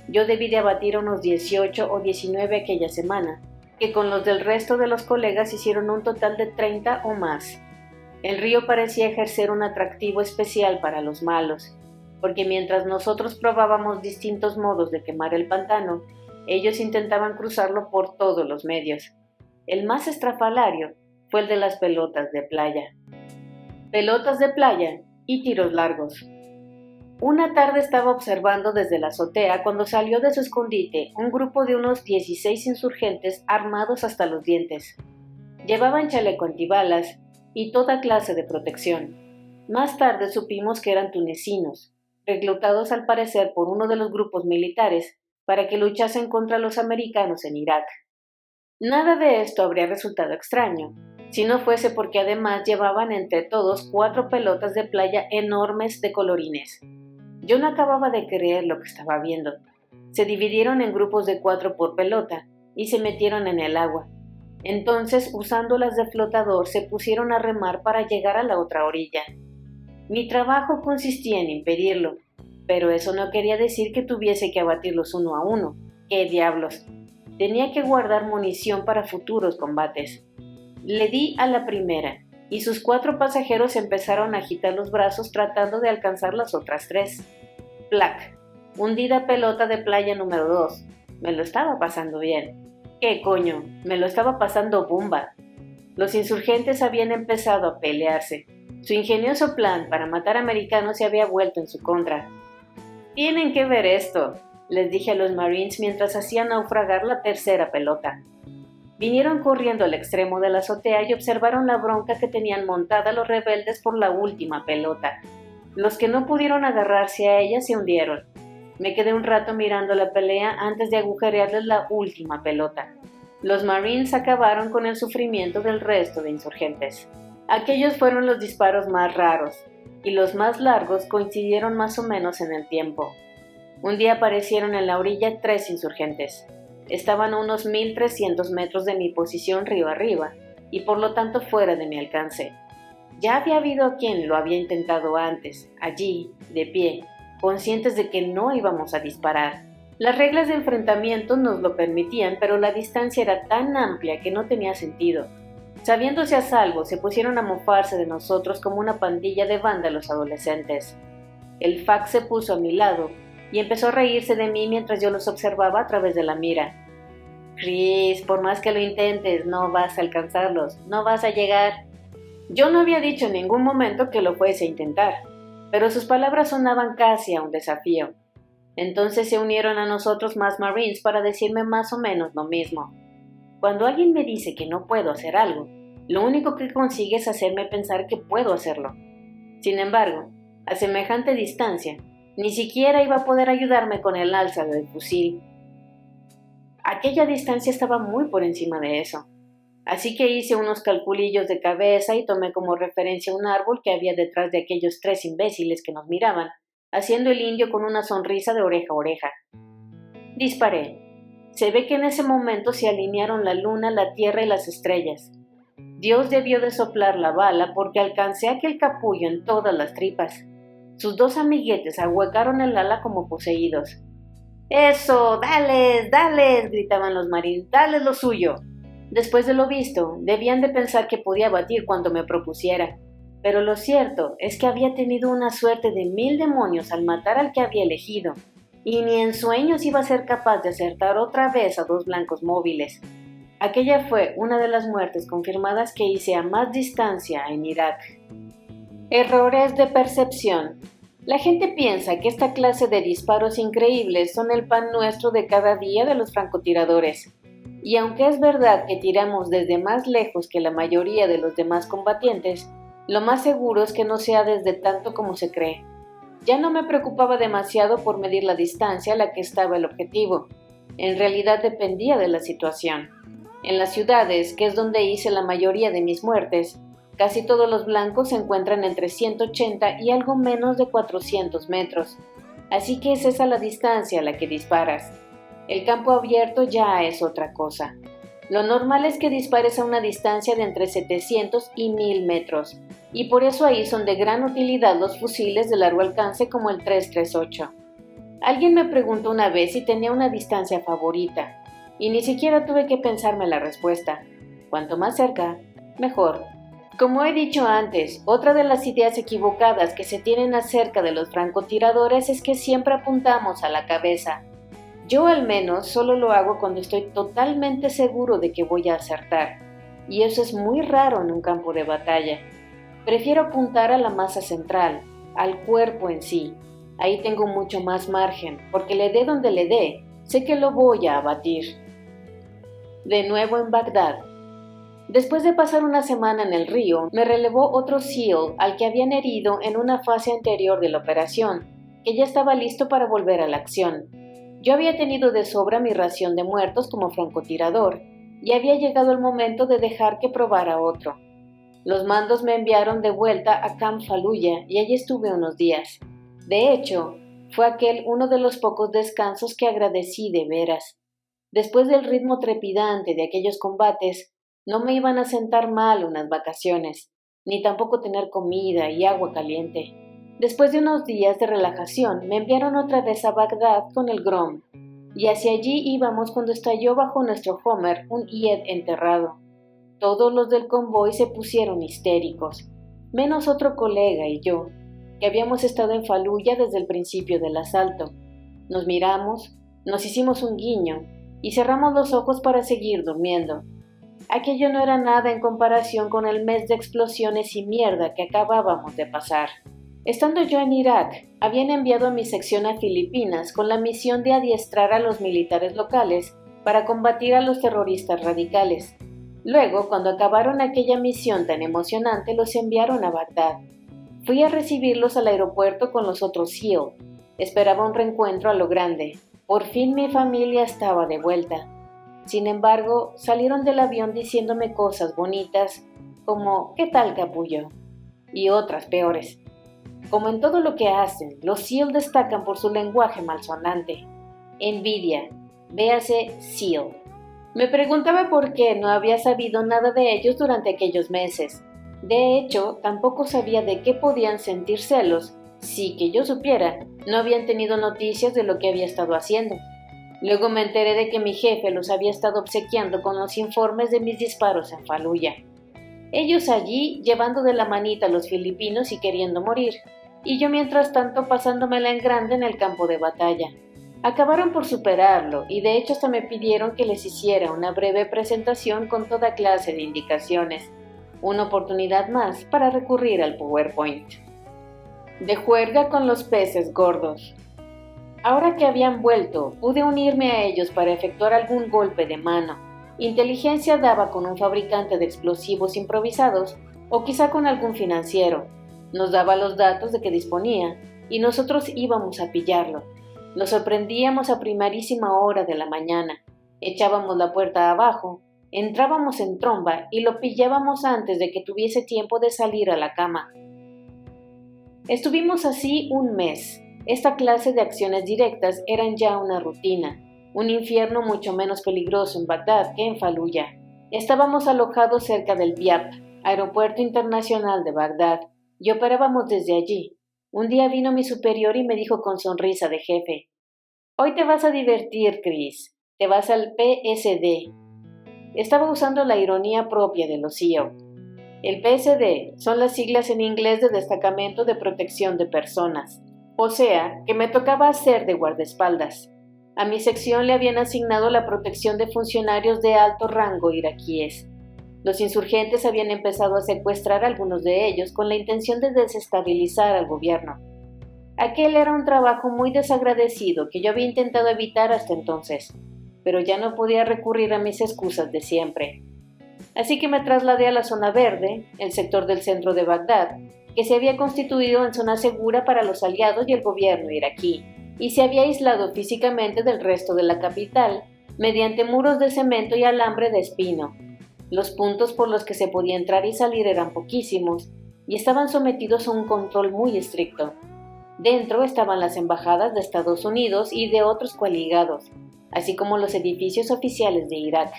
Yo debí de abatir a unos 18 o 19 aquella semana, que con los del resto de los colegas hicieron un total de 30 o más. El río parecía ejercer un atractivo especial para los malos, porque mientras nosotros probábamos distintos modos de quemar el pantano, ellos intentaban cruzarlo por todos los medios. El más estrafalario fue el de las pelotas de playa. Pelotas de playa y tiros largos. Una tarde estaba observando desde la azotea cuando salió de su escondite un grupo de unos 16 insurgentes armados hasta los dientes. Llevaban chaleco antibalas y toda clase de protección. Más tarde supimos que eran tunecinos, reclutados al parecer por uno de los grupos militares para que luchasen contra los americanos en Irak. Nada de esto habría resultado extraño, si no fuese porque además llevaban entre todos 4 pelotas de playa enormes de colorines. Yo no acababa de creer lo que estaba viendo. Se dividieron en grupos de 4 por pelota y se metieron en el agua. Entonces, usándolas de flotador, se pusieron a remar para llegar a la otra orilla. Mi trabajo consistía en impedirlo, pero eso no quería decir que tuviese que abatirlos uno a uno. ¡Qué diablos! Tenía que guardar munición para futuros combates. Le di a la primera, y sus 4 pasajeros empezaron a agitar los brazos tratando de alcanzar las otras 3. ¡Plac! Hundida pelota de playa número 2. Me lo estaba pasando bien. ¿Qué coño? Me lo estaba pasando bomba. Los insurgentes habían empezado a pelearse. Su ingenioso plan para matar americanos se había vuelto en su contra. «Tienen que ver esto», les dije a los Marines mientras hacían naufragar la tercera pelota. Vinieron corriendo al extremo de la azotea y observaron la bronca que tenían montada los rebeldes por la última pelota. Los que no pudieron agarrarse a ella se hundieron. Me quedé un rato mirando la pelea antes de agujerearles la última pelota. Los Marines acabaron con el sufrimiento del resto de insurgentes. Aquellos fueron los disparos más raros, y los más largos coincidieron más o menos en el tiempo. Un día aparecieron en la orilla 3 insurgentes. Estaban a unos 1300 metros de mi posición río arriba, y por lo tanto fuera de mi alcance. Ya había habido quien lo había intentado antes, allí, de pie, conscientes de que no íbamos a disparar. Las reglas de enfrentamiento nos lo permitían, pero la distancia era tan amplia que no tenía sentido. Sabiéndose a salvo, se pusieron a mofarse de nosotros como una pandilla de vándalos adolescentes. El fax se puso a mi lado y empezó a reírse de mí mientras yo los observaba a través de la mira. «Chris, por más que lo intentes, no vas a alcanzarlos, no vas a llegar». Yo no había dicho en ningún momento que lo fuese a intentar, pero sus palabras sonaban casi a un desafío. Entonces se unieron a nosotros más Marines para decirme más o menos lo mismo. Cuando alguien me dice que no puedo hacer algo, lo único que consigue es hacerme pensar que puedo hacerlo. Sin embargo, a semejante distancia, ni siquiera iba a poder ayudarme con el alza del fusil. Aquella distancia estaba muy por encima de eso. Así que hice unos calculillos de cabeza y tomé como referencia un árbol que había detrás de aquellos 3 imbéciles que nos miraban, haciendo el indio con una sonrisa de oreja a oreja. Disparé. Se ve que en ese momento se alinearon la luna, la tierra y las estrellas. Dios debió de soplar la bala porque alcancé aquel capullo en todas las tripas. Sus 2 amiguetes ahuecaron el ala como poseídos. «¡Eso! ¡Dales! ¡Dales!», gritaban los marines. «¡Dales lo suyo!». Después de lo visto, debían de pensar que podía batir cuanto me propusiera. Pero lo cierto es que había tenido una suerte de 1000 demonios al matar al que había elegido. Y ni en sueños iba a ser capaz de acertar otra vez a 2 blancos móviles. Aquella fue una de las muertes confirmadas que hice a más distancia en Irak. Errores de percepción. La gente piensa que esta clase de disparos increíbles son el pan nuestro de cada día de los francotiradores. Y aunque es verdad que tiramos desde más lejos que la mayoría de los demás combatientes, lo más seguro es que no sea desde tanto como se cree. Ya no me preocupaba demasiado por medir la distancia a la que estaba el objetivo. En realidad dependía de la situación. En las ciudades, que es donde hice la mayoría de mis muertes, casi todos los blancos se encuentran entre 180 y algo menos de 400 metros. Así que es esa la distancia a la que disparas. El campo abierto ya es otra cosa. Lo normal es que dispares a una distancia de entre 700 y 1000 metros, y por eso ahí son de gran utilidad los fusiles de largo alcance como el 338. Alguien me preguntó una vez si tenía una distancia favorita, y ni siquiera tuve que pensarme la respuesta. Cuanto más cerca, mejor. Como he dicho antes, otra de las ideas equivocadas que se tienen acerca de los francotiradores es que siempre apuntamos a la cabeza. Yo al menos solo lo hago cuando estoy totalmente seguro de que voy a acertar, y eso es muy raro en un campo de batalla. Prefiero apuntar a la masa central, al cuerpo en sí. Ahí tengo mucho más margen, porque le dé donde le dé, sé que lo voy a abatir. De nuevo en Bagdad. Después de pasar una semana en el río, me relevó otro SEAL al que habían herido en una fase anterior de la operación, que ya estaba listo para volver a la acción. Yo había tenido de sobra mi ración de muertos como francotirador, y había llegado el momento de dejar que probara otro. Los mandos me enviaron de vuelta a Camp Fallujah y allí estuve unos días. De hecho, fue aquel uno de los pocos descansos que agradecí de veras. Después del ritmo trepidante de aquellos combates, no me iban a sentar mal unas vacaciones, ni tampoco tener comida y agua caliente. Después de unos días de relajación, me enviaron otra vez a Bagdad con el Grom, y hacia allí íbamos cuando estalló bajo nuestro Homer un IED enterrado. Todos los del convoy se pusieron histéricos, menos otro colega y yo, que habíamos estado en Faluya desde el principio del asalto. Nos miramos, nos hicimos un guiño y cerramos los ojos para seguir durmiendo. Aquello no era nada en comparación con el mes de explosiones y mierda que acabábamos de pasar. Estando yo en Irak, habían enviado a mi sección a Filipinas con la misión de adiestrar a los militares locales para combatir a los terroristas radicales. Luego, cuando acabaron aquella misión tan emocionante, los enviaron a Bagdad. Fui a recibirlos al aeropuerto con los otros SEAL. Esperaba un reencuentro a lo grande. Por fin mi familia estaba de vuelta. Sin embargo, salieron del avión diciéndome cosas bonitas como ¿qué tal, capullo? Y otras peores. Como en todo lo que hacen, los SEAL destacan por su lenguaje malsonante. Envidia, véase SEAL. Me preguntaba por qué no había sabido nada de ellos durante aquellos meses. De hecho, tampoco sabía de qué podían sentir celos si, que yo supiera, no habían tenido noticias de lo que había estado haciendo. Luego me enteré de que mi jefe los había estado obsequiando con los informes de mis disparos en Faluya. Ellos allí llevando de la manita a los filipinos y queriendo morir, y yo mientras tanto pasándomela en grande en el campo de batalla. Acabaron por superarlo y de hecho hasta me pidieron que les hiciera una breve presentación con toda clase de indicaciones. Una oportunidad más para recurrir al PowerPoint. De juerga con los peces gordos. Ahora que habían vuelto, pude unirme a ellos para efectuar algún golpe de mano. Inteligencia daba con un fabricante de explosivos improvisados o quizá con algún financiero. Nos daba los datos de que disponía y nosotros íbamos a pillarlo. Nos sorprendíamos a primerísima hora de la mañana. Echábamos la puerta abajo, entrábamos en tromba y lo pillábamos antes de que tuviese tiempo de salir a la cama. Estuvimos así un mes. Esta clase de acciones directas eran ya una rutina, un infierno mucho menos peligroso en Bagdad que en Faluya. Estábamos alojados cerca del BIAP, Aeropuerto Internacional de Bagdad, y operábamos desde allí. Un día vino mi superior y me dijo con sonrisa de jefe: «Hoy te vas a divertir, Chris. Te vas al PSD». Estaba usando la ironía propia de los CEO. El PSD son las siglas en inglés de Destacamento de Protección de Personas. O sea, que me tocaba hacer de guardaespaldas. A mi sección le habían asignado la protección de funcionarios de alto rango iraquíes. Los insurgentes habían empezado a secuestrar a algunos de ellos con la intención de desestabilizar al gobierno. Aquel era un trabajo muy desagradecido que yo había intentado evitar hasta entonces, pero ya no podía recurrir a mis excusas de siempre. Así que me trasladé a la zona verde, el sector del centro de Bagdad, que se había constituido en zona segura para los aliados y el gobierno iraquí, y se había aislado físicamente del resto de la capital mediante muros de cemento y alambre de espino. Los puntos por los que se podía entrar y salir eran poquísimos, y estaban sometidos a un control muy estricto. Dentro estaban las embajadas de Estados Unidos y de otros coaligados, así como los edificios oficiales de Irak.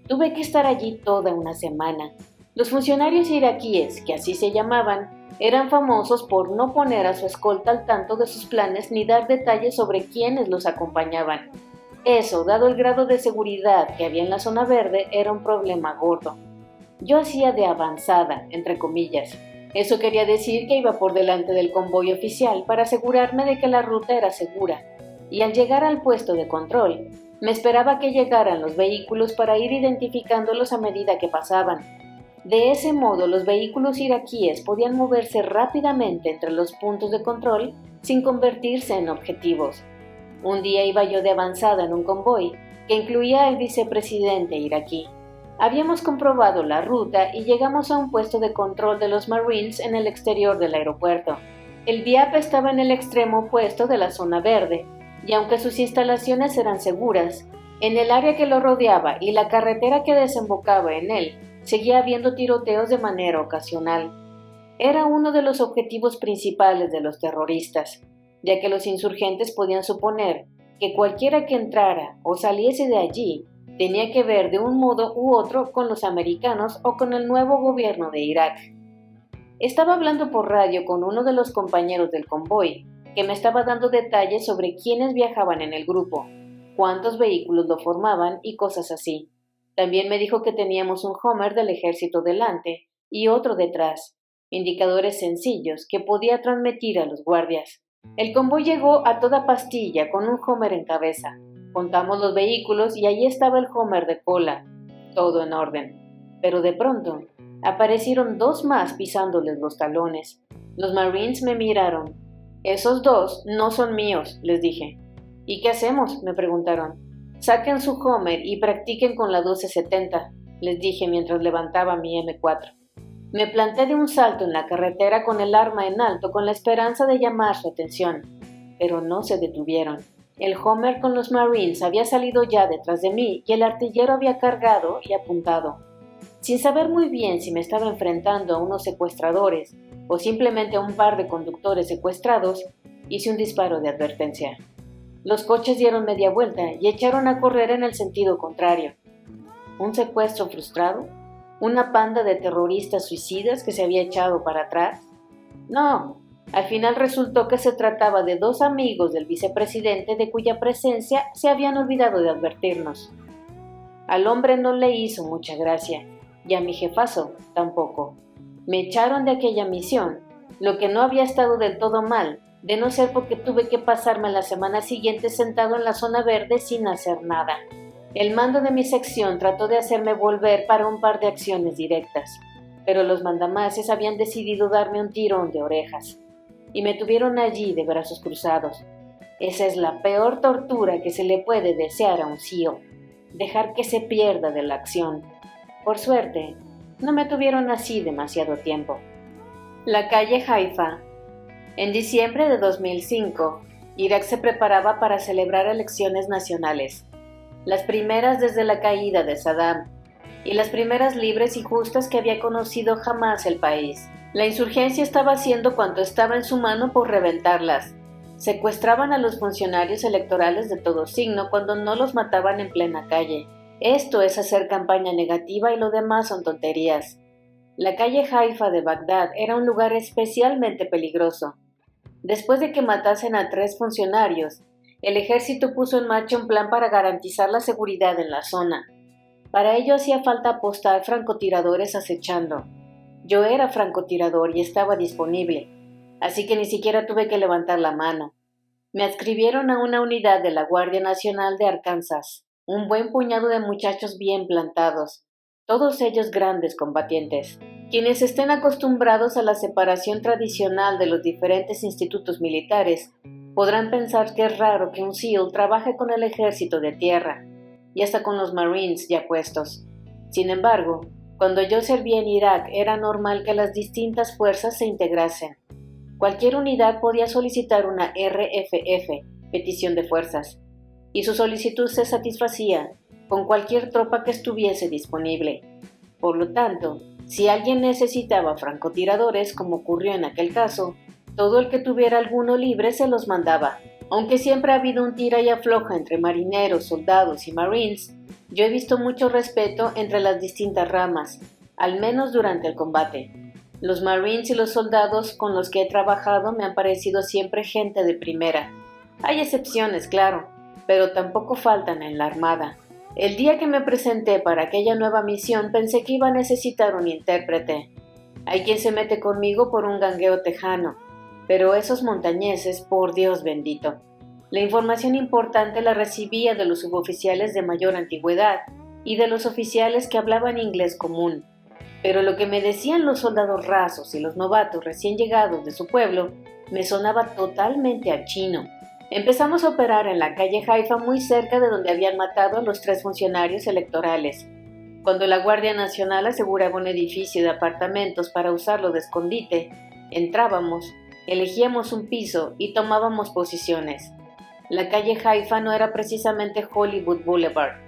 Tuve que estar allí toda una semana. Los funcionarios iraquíes, que así se llamaban, eran famosos por no poner a su escolta al tanto de sus planes ni dar detalles sobre quiénes los acompañaban. Eso, dado el grado de seguridad que había en la zona verde, era un problema gordo. Yo hacía de avanzada, entre comillas. Eso quería decir que iba por delante del convoy oficial para asegurarme de que la ruta era segura. Y al llegar al puesto de control, me esperaba que llegaran los vehículos para ir identificándolos a medida que pasaban. De ese modo, los vehículos iraquíes podían moverse rápidamente entre los puntos de control sin convertirse en objetivos. Un día iba yo de avanzada en un convoy que incluía al vicepresidente iraquí. Habíamos comprobado la ruta y llegamos a un puesto de control de los Marines en el exterior del aeropuerto. El BIAP estaba en el extremo opuesto de la zona verde, y aunque sus instalaciones eran seguras, en el área que lo rodeaba y la carretera que desembocaba en él, seguía habiendo tiroteos de manera ocasional. Era uno de los objetivos principales de los terroristas, ya que los insurgentes podían suponer que cualquiera que entrara o saliese de allí tenía que ver de un modo u otro con los americanos o con el nuevo gobierno de Irak. Estaba hablando por radio con uno de los compañeros del convoy, que me estaba dando detalles sobre quiénes viajaban en el grupo, cuántos vehículos lo formaban y cosas así. También me dijo que teníamos un Hummer del ejército delante y otro detrás, indicadores sencillos que podía transmitir a los guardias. El convoy llegó a toda pastilla con un Hummer en cabeza. Contamos los vehículos y allí estaba el Hummer de cola, todo en orden. Pero de pronto aparecieron dos más pisándoles los talones. Los Marines me miraron. «Esos dos no son míos», les dije. «¿Y qué hacemos?», me preguntaron. «Saquen su Hummer y practiquen con la 1270», les dije mientras levantaba mi M4. Me planté de un salto en la carretera con el arma en alto con la esperanza de llamar su atención, pero no se detuvieron. El Hummer con los Marines había salido ya detrás de mí y el artillero había cargado y apuntado. Sin saber muy bien si me estaba enfrentando a unos secuestradores o simplemente a un par de conductores secuestrados, hice un disparo de advertencia. Los coches dieron media vuelta y echaron a correr en el sentido contrario. ¿Un secuestro frustrado? ¿Una panda de terroristas suicidas que se había echado para atrás? No, al final resultó que se trataba de dos amigos del vicepresidente de cuya presencia se habían olvidado de advertirnos. Al hombre no le hizo mucha gracia, y a mi jefazo tampoco. Me echaron de aquella misión, lo que no había estado del todo mal, de no ser porque tuve que pasarme la semana siguiente sentado en la zona verde sin hacer nada. El mando de mi sección trató de hacerme volver para un par de acciones directas, pero los mandamases habían decidido darme un tirón de orejas, y me tuvieron allí de brazos cruzados. Esa es la peor tortura que se le puede desear a un SEAL, dejar que se pierda de la acción. Por suerte, no me tuvieron así demasiado tiempo. La calle Haifa. En diciembre de 2005, Irak se preparaba para celebrar elecciones nacionales, las primeras desde la caída de Saddam, y las primeras libres y justas que había conocido jamás el país. La insurgencia estaba haciendo cuanto estaba en su mano por reventarlas. Secuestraban a los funcionarios electorales de todo signo cuando no los mataban en plena calle. Esto es hacer campaña negativa y lo demás son tonterías. La calle Haifa de Bagdad era un lugar especialmente peligroso. Después de que matasen a 3 funcionarios, el ejército puso en marcha un plan para garantizar la seguridad en la zona. Para ello hacía falta apostar francotiradores acechando. Yo era francotirador y estaba disponible, así que ni siquiera tuve que levantar la mano. Me adscribieron a una unidad de la Guardia Nacional de Arkansas, un buen puñado de muchachos bien plantados, todos ellos grandes combatientes. Quienes estén acostumbrados a la separación tradicional de los diferentes institutos militares podrán pensar que es raro que un SEAL trabaje con el ejército de tierra y hasta con los Marines ya puestos. Sin embargo, cuando yo servía en Irak era normal que las distintas fuerzas se integrasen. Cualquier unidad podía solicitar una RFF, petición de fuerzas, y su solicitud se satisfacía con cualquier tropa que estuviese disponible. Por lo tanto, si alguien necesitaba francotiradores, como ocurrió en aquel caso, todo el que tuviera alguno libre se los mandaba. Aunque siempre ha habido un tira y afloja entre marineros, soldados y marines, yo he visto mucho respeto entre las distintas ramas, al menos durante el combate. Los marines y los soldados con los que he trabajado me han parecido siempre gente de primera. Hay excepciones, claro, pero tampoco faltan en la armada. El día que me presenté para aquella nueva misión pensé que iba a necesitar un intérprete. Hay quien se mete conmigo por un gangueo tejano, pero esos montañeses, por Dios bendito. La información importante la recibía de los suboficiales de mayor antigüedad y de los oficiales que hablaban inglés común. Pero lo que me decían los soldados rasos y los novatos recién llegados de su pueblo me sonaba totalmente a chino. Empezamos a operar en la calle Haifa muy cerca de donde habían matado a los 3 funcionarios electorales. Cuando la Guardia Nacional aseguraba un edificio de apartamentos para usarlo de escondite, entrábamos, elegíamos un piso y tomábamos posiciones. La calle Haifa no era precisamente Hollywood Boulevard,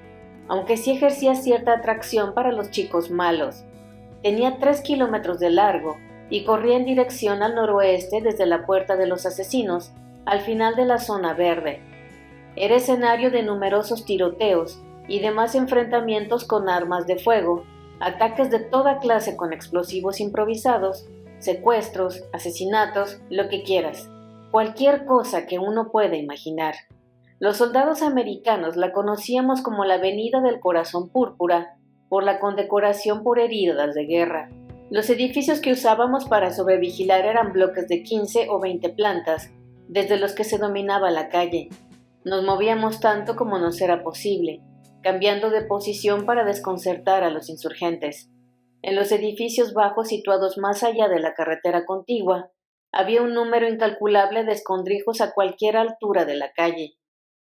aunque sí ejercía cierta atracción para los chicos malos. Tenía 3 kilómetros de largo y corría en dirección al noroeste desde la Puerta de los Asesinos, al final de la zona verde. Era escenario de numerosos tiroteos y demás enfrentamientos con armas de fuego, ataques de toda clase con explosivos improvisados, secuestros, asesinatos, lo que quieras. Cualquier cosa que uno pueda imaginar. Los soldados americanos la conocíamos como la Avenida del Corazón Púrpura, por la condecoración por heridas de guerra. Los edificios que usábamos para sobrevigilar eran bloques de 15 o 20 plantas, desde los que se dominaba la calle. Nos movíamos tanto como nos era posible, cambiando de posición para desconcertar a los insurgentes. En los edificios bajos situados más allá de la carretera contigua, había un número incalculable de escondrijos a cualquier altura de la calle.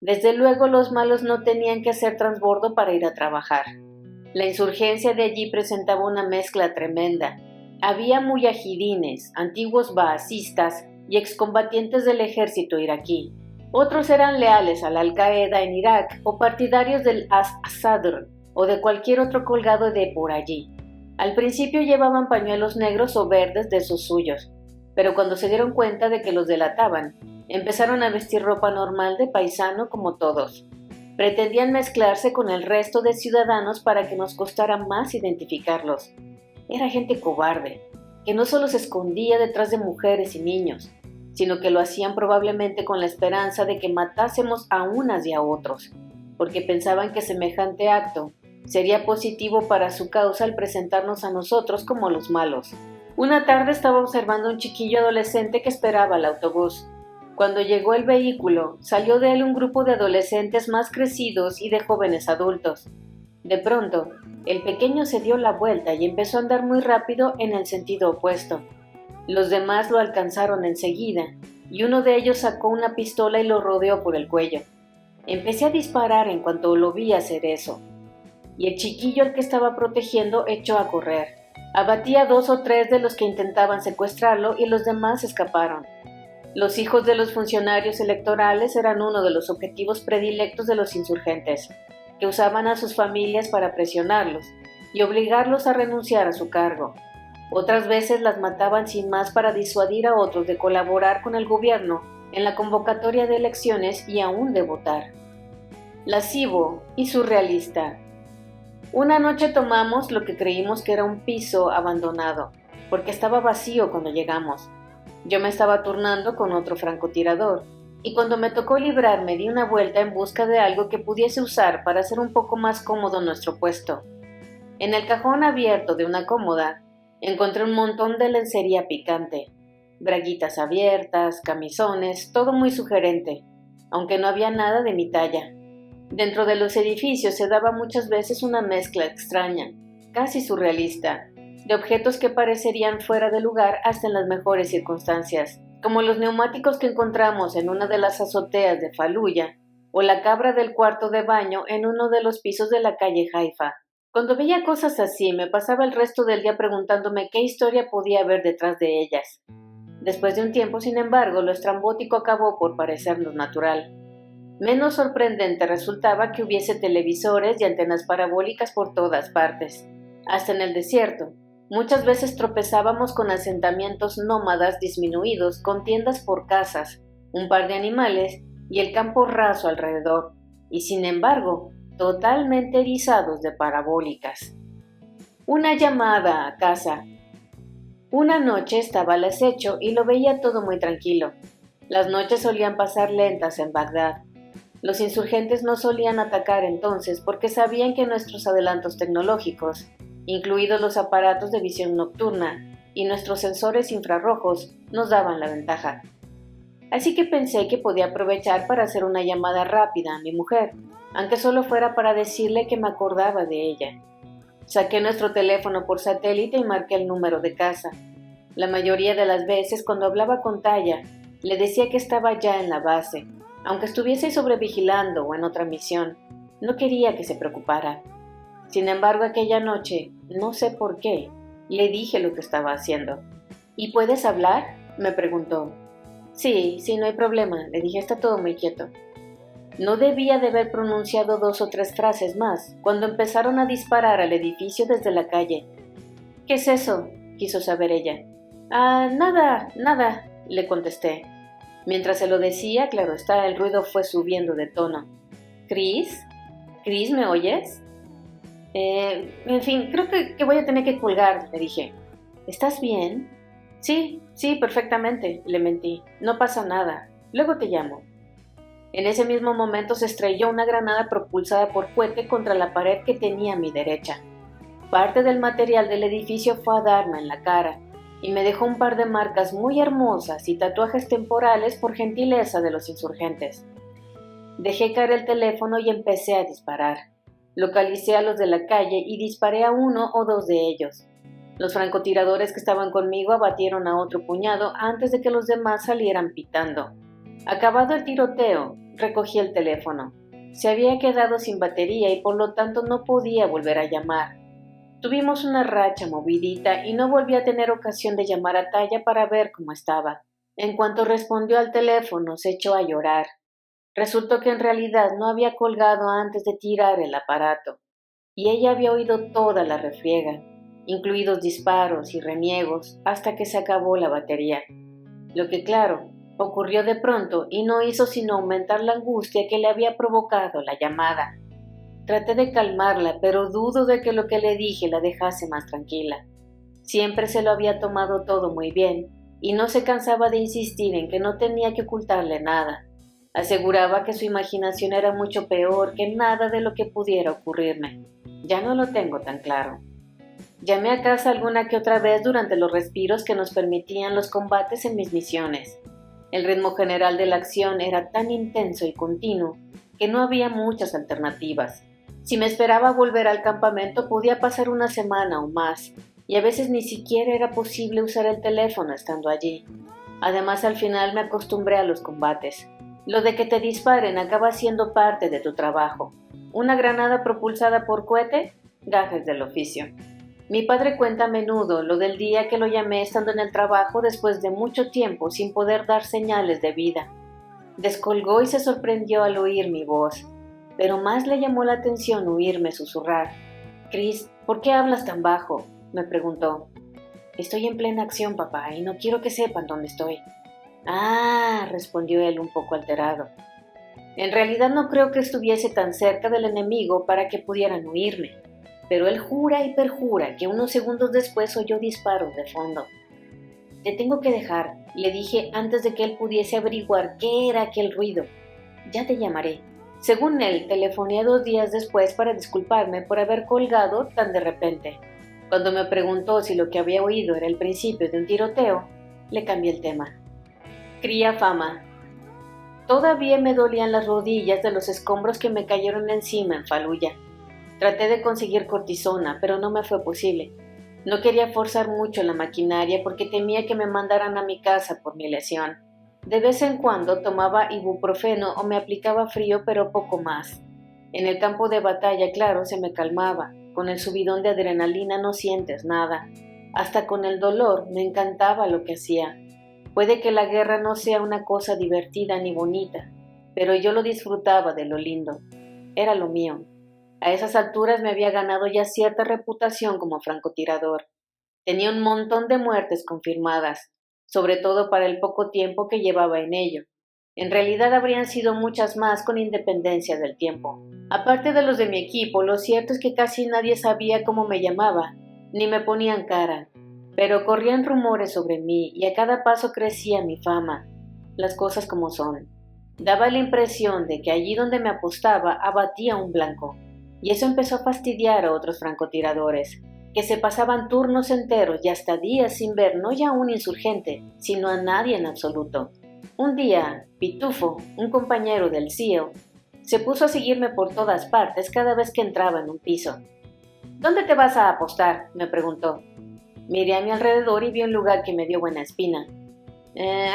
Desde luego los malos no tenían que hacer transbordo para ir a trabajar. La insurgencia de allí presentaba una mezcla tremenda. Había muyahidines, antiguos baasistas y excombatientes del ejército iraquí. Otros eran leales a la Al-Qaeda en Irak o partidarios del As-Sadr o de cualquier otro colgado de por allí. Al principio llevaban pañuelos negros o verdes de esos suyos, pero cuando se dieron cuenta de que los delataban, empezaron a vestir ropa normal de paisano como todos. Pretendían mezclarse con el resto de ciudadanos para que nos costara más identificarlos. Era gente cobarde, que no solo se escondía detrás de mujeres y niños, sino que lo hacían probablemente con la esperanza de que matásemos a unas y a otros, porque pensaban que semejante acto sería positivo para su causa al presentarnos a nosotros como los malos. Una tarde estaba observando a un chiquillo adolescente que esperaba el autobús. Cuando llegó el vehículo, salió de él un grupo de adolescentes más crecidos y de jóvenes adultos. De pronto, el pequeño se dio la vuelta y empezó a andar muy rápido en el sentido opuesto. Los demás lo alcanzaron enseguida, y uno de ellos sacó una pistola y lo rodeó por el cuello. Empecé a disparar en cuanto lo vi hacer eso, y el chiquillo al que estaba protegiendo echó a correr. Abatí a 2 o 3 de los que intentaban secuestrarlo y los demás escaparon. Los hijos de los funcionarios electorales eran uno de los objetivos predilectos de los insurgentes, que usaban a sus familias para presionarlos y obligarlos a renunciar a su cargo. Otras veces las mataban sin más para disuadir a otros de colaborar con el gobierno en la convocatoria de elecciones y aún de votar. Lascivo y surrealista. Una noche tomamos lo que creímos que era un piso abandonado, porque estaba vacío cuando llegamos. Yo me estaba turnando con otro francotirador, y cuando me tocó librarme di una vuelta en busca de algo que pudiese usar para hacer un poco más cómodo nuestro puesto. En el cajón abierto de una cómoda, encontré un montón de lencería picante, braguitas abiertas, camisones, todo muy sugerente, aunque no había nada de mi talla. Dentro de los edificios se daba muchas veces una mezcla extraña, casi surrealista, de objetos que parecerían fuera de lugar hasta en las mejores circunstancias, como los neumáticos que encontramos en una de las azoteas de Faluya, o la cabra del cuarto de baño en uno de los pisos de la calle Haifa. Cuando veía cosas así, me pasaba el resto del día preguntándome qué historia podía haber detrás de ellas. Después de un tiempo, sin embargo, lo estrambótico acabó por parecernos natural. Menos sorprendente resultaba que hubiese televisores y antenas parabólicas por todas partes, hasta en el desierto. Muchas veces tropezábamos con asentamientos nómadas disminuidos, con tiendas por casas, un par de animales y el campo raso alrededor, y sin embargo, totalmente erizados de parabólicas. Una llamada a casa. Una noche estaba al acecho y lo veía todo muy tranquilo. Las noches solían pasar lentas en Bagdad. Los insurgentes no solían atacar entonces porque sabían que nuestros adelantos tecnológicos, incluidos los aparatos de visión nocturna y nuestros sensores infrarrojos, nos daban la ventaja. Así que pensé que podía aprovechar para hacer una llamada rápida a mi mujer, aunque solo fuera para decirle que me acordaba de ella. Saqué nuestro teléfono por satélite y marqué el número de casa. La mayoría de las veces, cuando hablaba con Taya, le decía que estaba ya en la base, aunque estuviese sobrevigilando o en otra misión. No quería que se preocupara. Sin embargo, aquella noche, no sé por qué, le dije lo que estaba haciendo. ¿Y puedes hablar?, me preguntó. Sí, no hay problema, le dije, está todo muy quieto. No debía de haber pronunciado 2 o 3 frases más, cuando empezaron a disparar al edificio desde la calle. ¿Qué es eso?, quiso saber ella. Nada, le contesté. Mientras se lo decía, claro está, el ruido fue subiendo de tono. ¿Chris? ¿Chris, me oyes? En fin, creo que voy a tener que colgar, le dije. ¿Estás bien? Sí, perfectamente, le mentí. No pasa nada. Luego te llamo. En ese mismo momento se estrelló una granada propulsada por cohete contra la pared que tenía a mi derecha. Parte del material del edificio fue a darme en la cara y me dejó un par de marcas muy hermosas y tatuajes temporales por gentileza de los insurgentes. Dejé caer el teléfono y empecé a disparar. Localicé a los de la calle y disparé a uno o dos de ellos. Los francotiradores que estaban conmigo abatieron a otro puñado antes de que los demás salieran pitando. Acabado el tiroteo, recogí el teléfono. Se había quedado sin batería y por lo tanto no podía volver a llamar. Tuvimos una racha movidita y no volví a tener ocasión de llamar a Taya para ver cómo estaba. En cuanto respondió al teléfono, se echó a llorar. Resultó que en realidad no había colgado antes de tirar el aparato, y ella había oído toda la refriega, incluidos disparos y reniegos, hasta que se acabó la batería. Lo que, claro, ocurrió de pronto y no hizo sino aumentar la angustia que le había provocado la llamada. Traté de calmarla, pero dudo de que lo que le dije la dejase más tranquila. Siempre se lo había tomado todo muy bien, y no se cansaba de insistir en que no tenía que ocultarle nada. Aseguraba que su imaginación era mucho peor que nada de lo que pudiera ocurrirme. Ya no lo tengo tan claro. Llamé a casa alguna que otra vez durante los respiros que nos permitían los combates en mis misiones. El ritmo general de la acción era tan intenso y continuo que no había muchas alternativas. Si me esperaba volver al campamento podía pasar una semana o más, y a veces ni siquiera era posible usar el teléfono estando allí. Además, al final me acostumbré a los combates. Lo de que te disparen acaba siendo parte de tu trabajo. Una granada propulsada por cohete, gajes del oficio. Mi padre cuenta a menudo lo del día que lo llamé estando en el trabajo después de mucho tiempo sin poder dar señales de vida. Descolgó y se sorprendió al oír mi voz, pero más le llamó la atención oírme susurrar. «Chris, ¿por qué hablas tan bajo?», me preguntó. «Estoy en plena acción, papá, y no quiero que sepan dónde estoy». «Ah», respondió él un poco alterado. En realidad no creo que estuviese tan cerca del enemigo para que pudieran oírme, pero él jura y perjura que unos segundos después oyó disparos de fondo. «Te tengo que dejar», le dije antes de que él pudiese averiguar qué era aquel ruido. «Ya te llamaré». Según él, telefoné 2 días después para disculparme por haber colgado tan de repente. Cuando me preguntó si lo que había oído era el principio de un tiroteo, le cambié el tema. Cría fama. Todavía me dolían las rodillas de los escombros que me cayeron encima en Faluya. Traté de conseguir cortisona, pero no me fue posible. No quería forzar mucho la maquinaria porque temía que me mandaran a mi casa por mi lesión. De vez en cuando tomaba ibuprofeno o me aplicaba frío, pero poco más. En el campo de batalla, claro, se me calmaba. Con el subidón de adrenalina no sientes nada. Hasta con el dolor me encantaba lo que hacía. Puede que la guerra no sea una cosa divertida ni bonita, pero yo lo disfrutaba de lo lindo. Era lo mío. A esas alturas me había ganado ya cierta reputación como francotirador. Tenía un montón de muertes confirmadas, sobre todo para el poco tiempo que llevaba en ello. En realidad habrían sido muchas más con independencia del tiempo. Aparte de los de mi equipo, lo cierto es que casi nadie sabía cómo me llamaba, ni me ponían cara. Pero corrían rumores sobre mí y a cada paso crecía mi fama. Las cosas como son. Daba la impresión de que allí donde me apostaba abatía un blanco. Y eso empezó a fastidiar a otros francotiradores, que se pasaban turnos enteros y hasta días sin ver no ya a un insurgente, sino a nadie en absoluto. Un día, Pitufo, un compañero del CIO, se puso a seguirme por todas partes cada vez que entraba en un piso. «¿Dónde te vas a apostar?», me preguntó. Miré a mi alrededor y vi un lugar que me dio buena espina.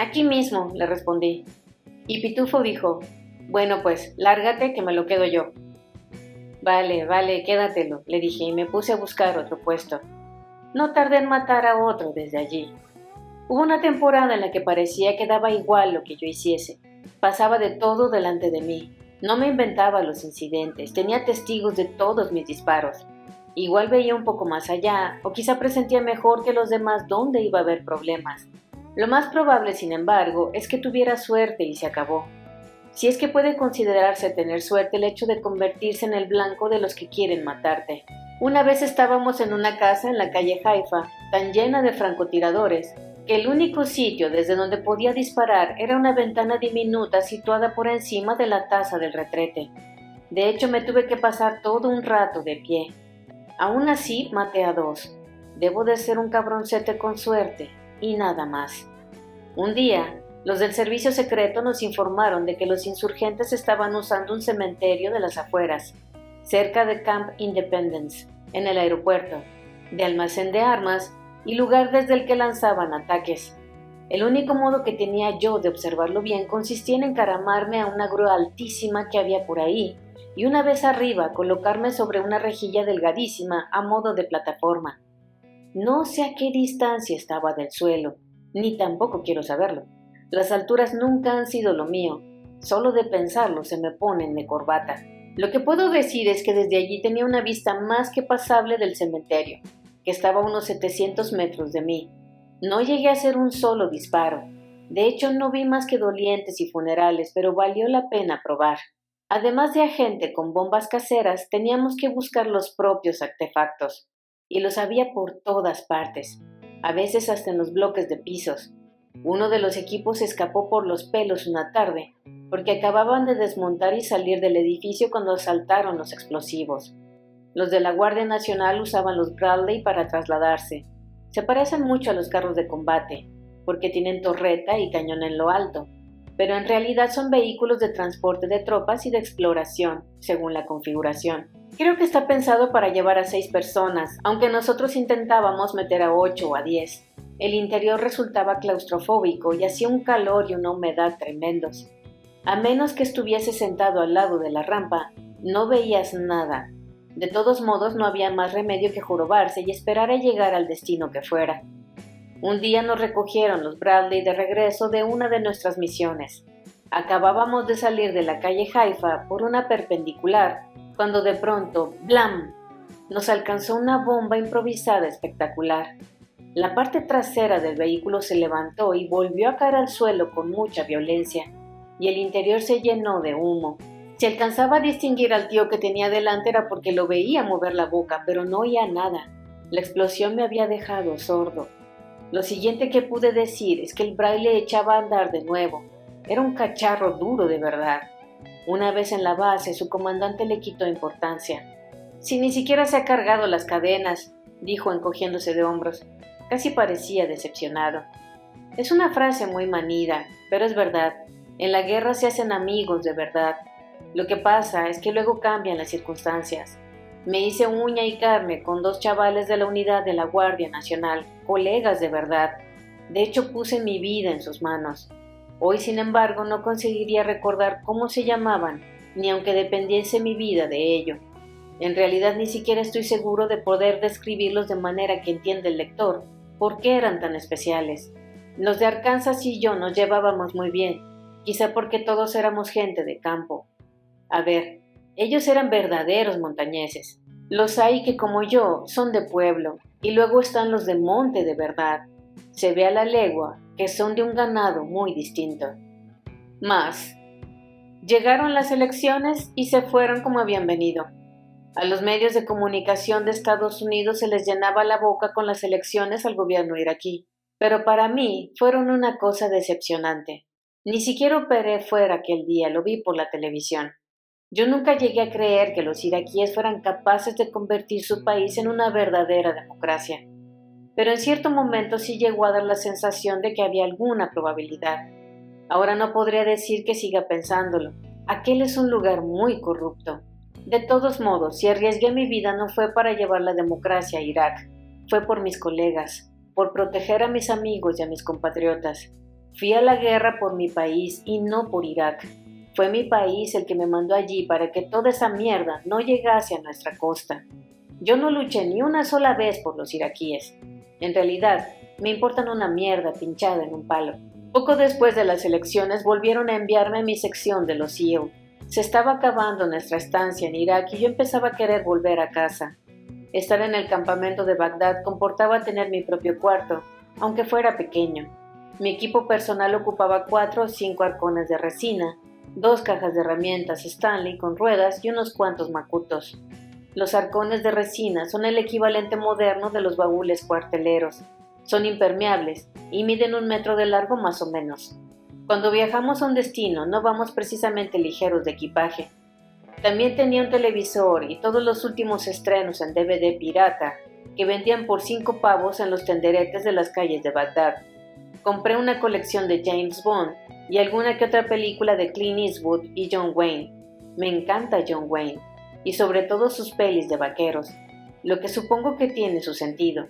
Aquí mismo», le respondí. Y Pitufo dijo, «Bueno pues, lárgate que me lo quedo yo». Vale, quédatelo», le dije y me puse a buscar otro puesto. No tardé en matar a otro desde allí. Hubo una temporada en la que parecía que daba igual lo que yo hiciese. Pasaba de todo delante de mí. No me inventaba los incidentes, tenía testigos de todos mis disparos. Igual veía un poco más allá, o quizá presentía mejor que los demás dónde iba a haber problemas. Lo más probable, sin embargo, es que tuviera suerte y se acabó. Si es que puede considerarse tener suerte el hecho de convertirse en el blanco de los que quieren matarte. Una vez estábamos en una casa en la calle Haifa, tan llena de francotiradores, que el único sitio desde donde podía disparar era una ventana diminuta situada por encima de la taza del retrete. De hecho, me tuve que pasar todo un rato de pie. Aún así, maté a 2. Debo de ser un cabroncete con suerte, y nada más. Un día, los del servicio secreto nos informaron de que los insurgentes estaban usando un cementerio de las afueras, cerca de Camp Independence, en el aeropuerto, de almacén de armas y lugar desde el que lanzaban ataques. El único modo que tenía yo de observarlo bien consistía en encaramarme a una grúa altísima que había por ahí y una vez arriba colocarme sobre una rejilla delgadísima a modo de plataforma. No sé a qué distancia estaba del suelo, ni tampoco quiero saberlo. Las alturas nunca han sido lo mío, solo de pensarlo se me ponen de corbata. Lo que puedo decir es que desde allí tenía una vista más que pasable del cementerio, que estaba a unos 700 metros de mí. No llegué a hacer un solo disparo. De hecho, no vi más que dolientes y funerales, pero valió la pena probar. Además de agente con bombas caseras, teníamos que buscar los propios artefactos, y los había por todas partes, a veces hasta en los bloques de pisos. Uno de los equipos escapó por los pelos una tarde, porque acababan de desmontar y salir del edificio cuando saltaron los explosivos. Los de la Guardia Nacional usaban los Bradley para trasladarse. Se parecen mucho a los carros de combate, porque tienen torreta y cañón en lo alto, pero en realidad son vehículos de transporte de tropas y de exploración, según la configuración. Creo que está pensado para llevar a 6 personas, aunque nosotros intentábamos meter a 8 o a 10. El interior resultaba claustrofóbico y hacía un calor y una humedad tremendos. A menos que estuviese sentado al lado de la rampa, no veías nada. De todos modos, no había más remedio que jorobarse y esperar a llegar al destino que fuera. Un día nos recogieron los Bradley de regreso de una de nuestras misiones. Acabábamos de salir de la calle Haifa por una perpendicular, cuando de pronto, ¡blam!, nos alcanzó una bomba improvisada espectacular. La parte trasera del vehículo se levantó y volvió a caer al suelo con mucha violencia, y el interior se llenó de humo. Si alcanzaba a distinguir al tío que tenía delante era porque lo veía mover la boca, pero no oía nada. La explosión me había dejado sordo. Lo siguiente que pude decir es que el Bradley echaba a andar de nuevo. Era un cacharro duro de verdad. Una vez en la base, su comandante le quitó importancia. «Si ni siquiera se ha cargado las cadenas», dijo encogiéndose de hombros. Casi parecía decepcionado. Es una frase muy manida, pero es verdad. En la guerra se hacen amigos de verdad. Lo que pasa es que luego cambian las circunstancias. Me hice uña y carne con 2 chavales de la unidad de la Guardia Nacional, colegas de verdad. De hecho, puse mi vida en sus manos. Hoy, sin embargo, no conseguiría recordar cómo se llamaban, ni aunque dependiese mi vida de ello. En realidad, ni siquiera estoy seguro de poder describirlos de manera que entienda el lector por qué eran tan especiales. Los de Arkansas y yo nos llevábamos muy bien, quizá porque todos éramos gente de campo. A ver, ellos eran verdaderos montañeses. Los hay que, como yo, son de pueblo, y luego están los de monte de verdad. Se ve a la legua que son de un ganado muy distinto. Más. Llegaron las elecciones y se fueron como habían venido. A los medios de comunicación de Estados Unidos se les llenaba la boca con las elecciones al gobierno iraquí, pero para mí fueron una cosa decepcionante. Ni siquiera operé fuera aquel día, lo vi por la televisión. Yo nunca llegué a creer que los iraquíes fueran capaces de convertir su país en una verdadera democracia. Pero en cierto momento sí llegó a dar la sensación de que había alguna probabilidad. Ahora no podría decir que siga pensándolo. Aquel es un lugar muy corrupto. De todos modos, si arriesgué mi vida no fue para llevar la democracia a Irak. Fue por mis colegas, por proteger a mis amigos y a mis compatriotas. Fui a la guerra por mi país y no por Irak. Fue mi país el que me mandó allí para que toda esa mierda no llegase a nuestra costa. Yo no luché ni una sola vez por los iraquíes. En realidad, me importan una mierda pinchada en un palo. Poco después de las elecciones volvieron a enviarme a mi sección de los SEAL. Se estaba acabando nuestra estancia en Irak y yo empezaba a querer volver a casa. Estar en el campamento de Bagdad comportaba tener mi propio cuarto, aunque fuera pequeño. Mi equipo personal ocupaba 4 o 5 arcones de resina, 2 cajas de herramientas Stanley con ruedas y unos cuantos macutos. Los arcones de resina son el equivalente moderno de los baúles cuarteleros. Son impermeables y miden 1 metro de largo más o menos. Cuando viajamos a un destino no vamos precisamente ligeros de equipaje. También tenía un televisor y todos los últimos estrenos en DVD pirata que vendían por 5 pavos en los tenderetes de las calles de Bagdad. Compré una colección de James Bond y alguna que otra película de Clint Eastwood y John Wayne. Me encanta John Wayne y sobre todo sus pelis de vaqueros, lo que supongo que tiene su sentido.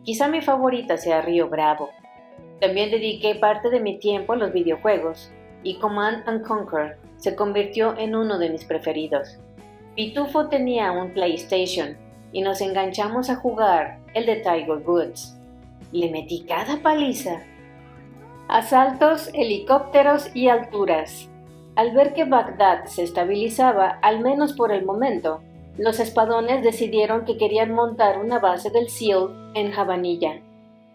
Quizá mi favorita sea Río Bravo. También dediqué parte de mi tiempo a los videojuegos y Command & Conquer se convirtió en uno de mis preferidos. Pitufo tenía un PlayStation y nos enganchamos a jugar el de Tiger Woods. Le metí cada paliza. Asaltos, helicópteros y alturas. Al ver que Bagdad se estabilizaba, al menos por el momento, los espadones decidieron que querían montar una base del SEAL en Jabanilla.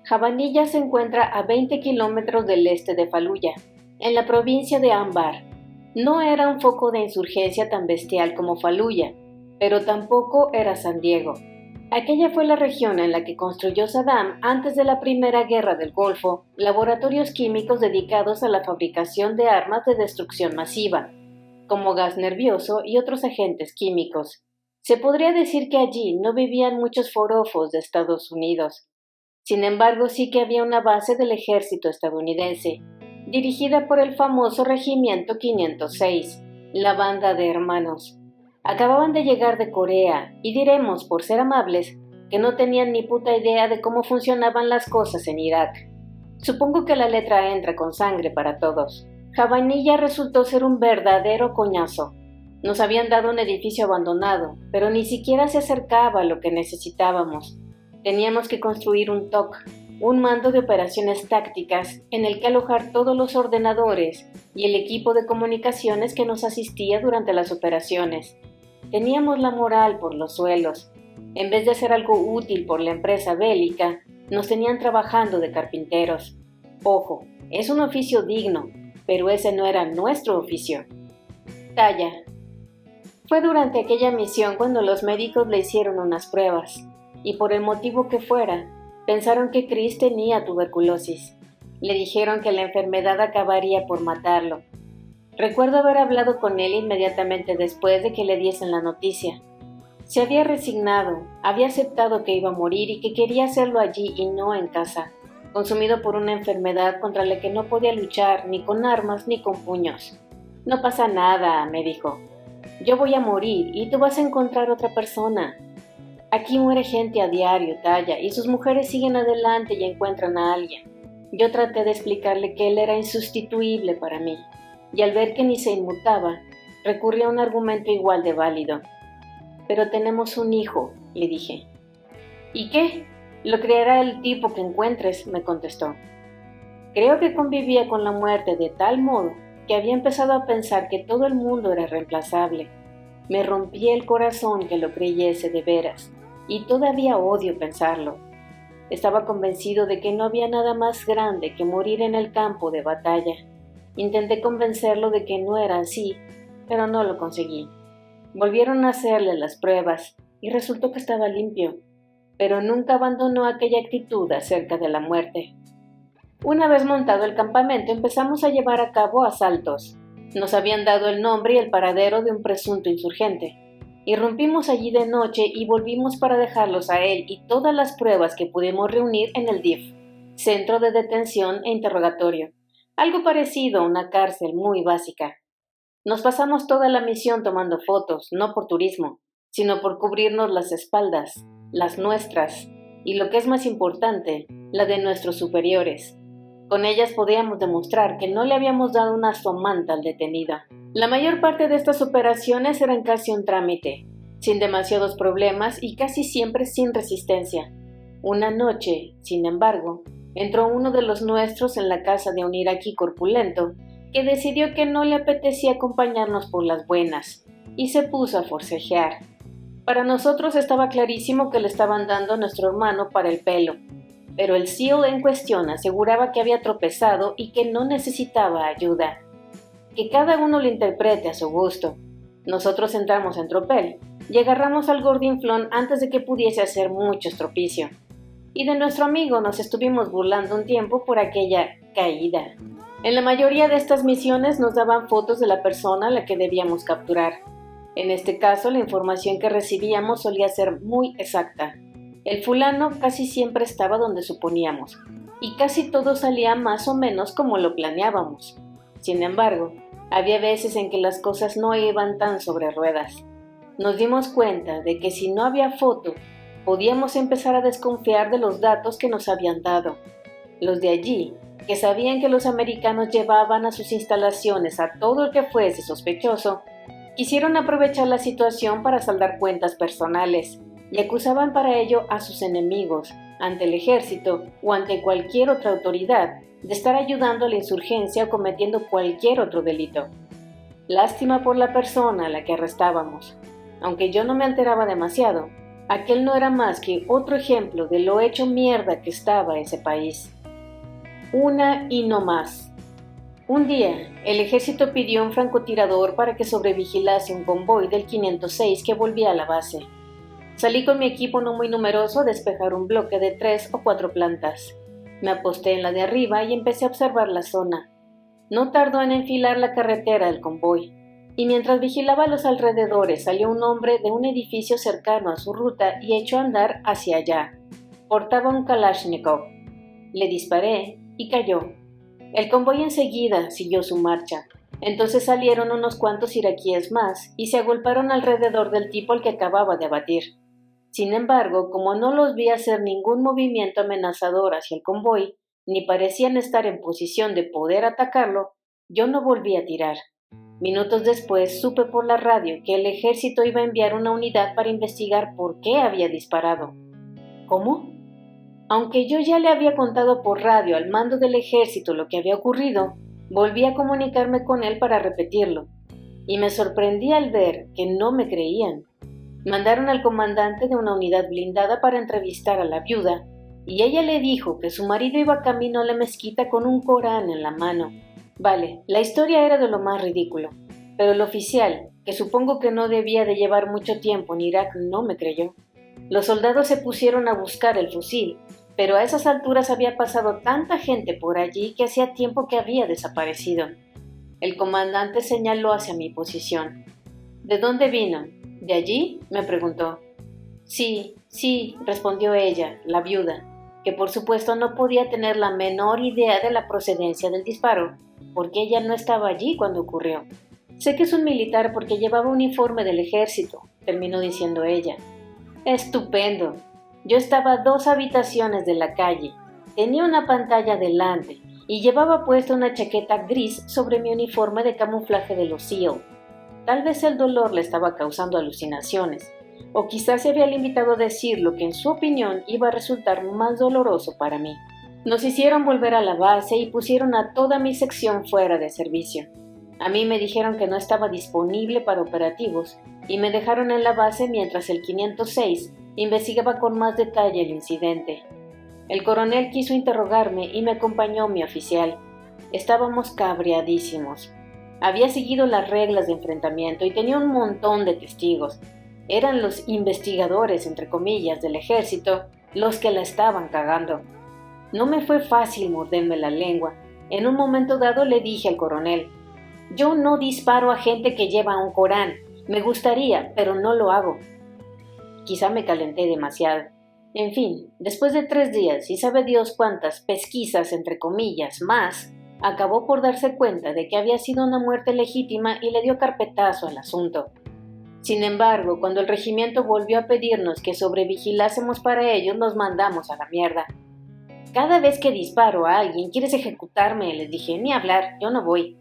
Jabanilla se encuentra a 20 kilómetros del este de Faluya, en la provincia de Anbar. No era un foco de insurgencia tan bestial como Faluya, pero tampoco era San Diego. Aquella fue la región en la que construyó Saddam antes de la Primera Guerra del Golfo laboratorios químicos dedicados a la fabricación de armas de destrucción masiva, como gas nervioso y otros agentes químicos. Se podría decir que allí no vivían muchos forofos de Estados Unidos. Sin embargo, sí que había una base del ejército estadounidense, dirigida por el famoso Regimiento 506, la Banda de Hermanos. Acababan de llegar de Corea y diremos, por ser amables, que no tenían ni puta idea de cómo funcionaban las cosas en Irak. Supongo que la letra entra con sangre para todos. Jabanilla resultó ser un verdadero coñazo. Nos habían dado un edificio abandonado, pero ni siquiera se acercaba a lo que necesitábamos. Teníamos que construir un TOC, un mando de operaciones tácticas en el que alojar todos los ordenadores y el equipo de comunicaciones que nos asistía durante las operaciones. Teníamos la moral por los suelos. En vez de hacer algo útil por la empresa bélica, nos tenían trabajando de carpinteros. Ojo, es un oficio digno, pero ese no era nuestro oficio. Talla. Fue durante aquella misión cuando los médicos le hicieron unas pruebas, y por el motivo que fuera, pensaron que Chris tenía tuberculosis. Le dijeron que la enfermedad acabaría por matarlo. Recuerdo haber hablado con él inmediatamente después de que le diesen la noticia. Se había resignado, había aceptado que iba a morir y que quería hacerlo allí y no en casa, consumido por una enfermedad contra la que no podía luchar ni con armas ni con puños. No pasa nada, me dijo. Yo voy a morir y tú vas a encontrar otra persona. Aquí muere gente a diario, Talla, y sus mujeres siguen adelante y encuentran a alguien. Yo traté de explicarle que él era insustituible para mí, y al ver que ni se inmutaba, recurrí a un argumento igual de válido. Pero tenemos un hijo, le dije. ¿Y qué? Lo criará el tipo que encuentres, me contestó. Creo que convivía con la muerte de tal modo que había empezado a pensar que todo el mundo era reemplazable. Me rompía el corazón que lo creyese de veras, y todavía odio pensarlo. Estaba convencido de que no había nada más grande que morir en el campo de batalla. Intenté convencerlo de que no era así, pero no lo conseguí. Volvieron a hacerle las pruebas y resultó que estaba limpio, pero nunca abandonó aquella actitud acerca de la muerte. Una vez montado el campamento empezamos a llevar a cabo asaltos. Nos habían dado el nombre y el paradero de un presunto insurgente. Irrumpimos allí de noche y volvimos para dejarlos a él y todas las pruebas que pudimos reunir en el DIF, Centro de Detención e Interrogatorio, algo parecido a una cárcel muy básica. Nos pasamos toda la misión tomando fotos, no por turismo, sino por cubrirnos las espaldas, las nuestras, y lo que es más importante, la de nuestros superiores. Con ellas podíamos demostrar que no le habíamos dado una somanta al detenido. La mayor parte de estas operaciones eran casi un trámite, sin demasiados problemas y casi siempre sin resistencia. Una noche, sin embargo, entró uno de los nuestros en la casa de un iraquí corpulento que decidió que no le apetecía acompañarnos por las buenas y se puso a forcejear. Para nosotros estaba clarísimo que le estaban dando a nuestro hermano para el pelo, pero el SEAL en cuestión aseguraba que había tropezado y que no necesitaba ayuda. Que cada uno lo interprete a su gusto. Nosotros entramos en tropel y agarramos al gordinflón antes de que pudiese hacer mucho estropicio. y de nuestro amigo nos estuvimos burlando un tiempo por aquella caída. En la mayoría de estas misiones nos daban fotos de la persona a la que debíamos capturar. En este caso, la información que recibíamos solía ser muy exacta. El fulano casi siempre estaba donde suponíamos, y casi todo salía más o menos como lo planeábamos. Sin embargo, había veces en que las cosas no iban tan sobre ruedas. Nos dimos cuenta de que si no había foto, podíamos empezar a desconfiar de los datos que nos habían dado. Los de allí, que sabían que los americanos llevaban a sus instalaciones a todo el que fuese sospechoso, quisieron aprovechar la situación para saldar cuentas personales y acusaban para ello a sus enemigos, ante el ejército o ante cualquier otra autoridad, de estar ayudando a la insurgencia o cometiendo cualquier otro delito. Lástima por la persona a la que arrestábamos. Aunque yo no me alteraba demasiado, aquel no era más que otro ejemplo de lo hecho mierda que estaba ese país. Una y no más. Un día, el ejército pidió un francotirador para que sobrevigilase un convoy del 506 que volvía a la base. Salí con mi equipo no muy numeroso a despejar un bloque de 3 o 4 plantas. Me aposté en la de arriba y empecé a observar la zona. No tardó en enfilar la carretera del convoy, y mientras vigilaba los alrededores salió un hombre de un edificio cercano a su ruta y echó a andar hacia allá. Portaba un Kalashnikov. Le disparé y cayó. El convoy enseguida siguió su marcha. Entonces salieron unos cuantos iraquíes más y se agolparon alrededor del tipo al que acababa de abatir. Sin embargo, como no los vi hacer ningún movimiento amenazador hacia el convoy, ni parecían estar en posición de poder atacarlo, yo no volví a tirar. Minutos después supe por la radio que el ejército iba a enviar una unidad para investigar por qué había disparado. ¿Cómo? Aunque yo ya le había contado por radio al mando del ejército lo que había ocurrido, volví a comunicarme con él para repetirlo, y me sorprendí al ver que no me creían. Mandaron al comandante de una unidad blindada para entrevistar a la viuda, y ella le dijo que su marido iba camino a la mezquita con un Corán en la mano. Vale, la historia era de lo más ridículo, pero el oficial, que supongo que no debía de llevar mucho tiempo en Irak, no me creyó. Los soldados se pusieron a buscar el fusil, pero a esas alturas había pasado tanta gente por allí que hacía tiempo que había desaparecido. El comandante señaló hacia mi posición. ¿De dónde vino? ¿De allí?, me preguntó. Sí, respondió ella, la viuda, que por supuesto no podía tener la menor idea de la procedencia del disparo, porque ella no estaba allí cuando ocurrió. Sé que es un militar porque llevaba uniforme del ejército, terminó diciendo ella. Estupendo. Yo estaba a 2 habitaciones de la calle, tenía una pantalla delante y llevaba puesta una chaqueta gris sobre mi uniforme de camuflaje de los SEAL. Tal vez el dolor le estaba causando alucinaciones, o quizás se había limitado a decir lo que en su opinión iba a resultar más doloroso para mí. Nos hicieron volver a la base y pusieron a toda mi sección fuera de servicio. A mí me dijeron que no estaba disponible para operativos y me dejaron en la base mientras el 506 investigaba con más detalle el incidente. El coronel quiso interrogarme y me acompañó mi oficial. Estábamos cabreadísimos. Había seguido las reglas de enfrentamiento y tenía un montón de testigos. Eran los investigadores, entre comillas, del ejército los que la estaban cagando. No me fue fácil morderme la lengua. En un momento dado le dije al coronel, yo no disparo a gente que lleva un Corán. Me gustaría, pero no lo hago. Quizá me calenté demasiado. En fin, después de 3 días y sabe Dios cuántas pesquisas, entre comillas, más, acabó por darse cuenta de que había sido una muerte legítima y le dio carpetazo al asunto. Sin embargo, cuando el regimiento volvió a pedirnos que sobrevigilásemos para ellos, nos mandamos a la mierda. Cada vez que disparo a alguien, ¿quieres ejecutarme?, les dije, ni hablar, yo no voy.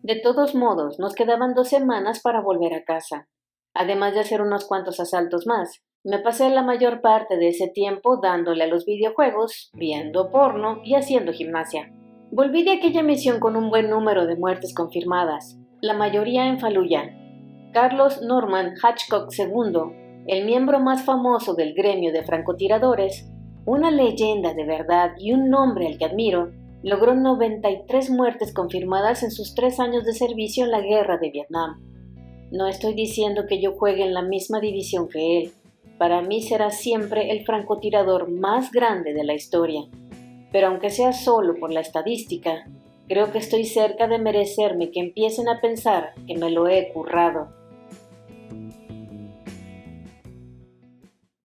De todos modos, nos quedaban 2 semanas para volver a casa. Además de hacer unos cuantos asaltos más, me pasé la mayor parte de ese tiempo dándole a los videojuegos, viendo porno y haciendo gimnasia. Volví de aquella misión con un buen número de muertes confirmadas, la mayoría en Fallujah. Carlos Norman Hitchcock II, el miembro más famoso del gremio de francotiradores, una leyenda de verdad y un nombre al que admiro, logró 93 muertes confirmadas en sus 3 años de servicio en la guerra de Vietnam. No estoy diciendo que yo juegue en la misma división que él, Para mí serás siempre el francotirador más grande de la historia. Pero aunque sea solo por la estadística, creo que estoy cerca de merecerme que empiecen a pensar que me lo he currado.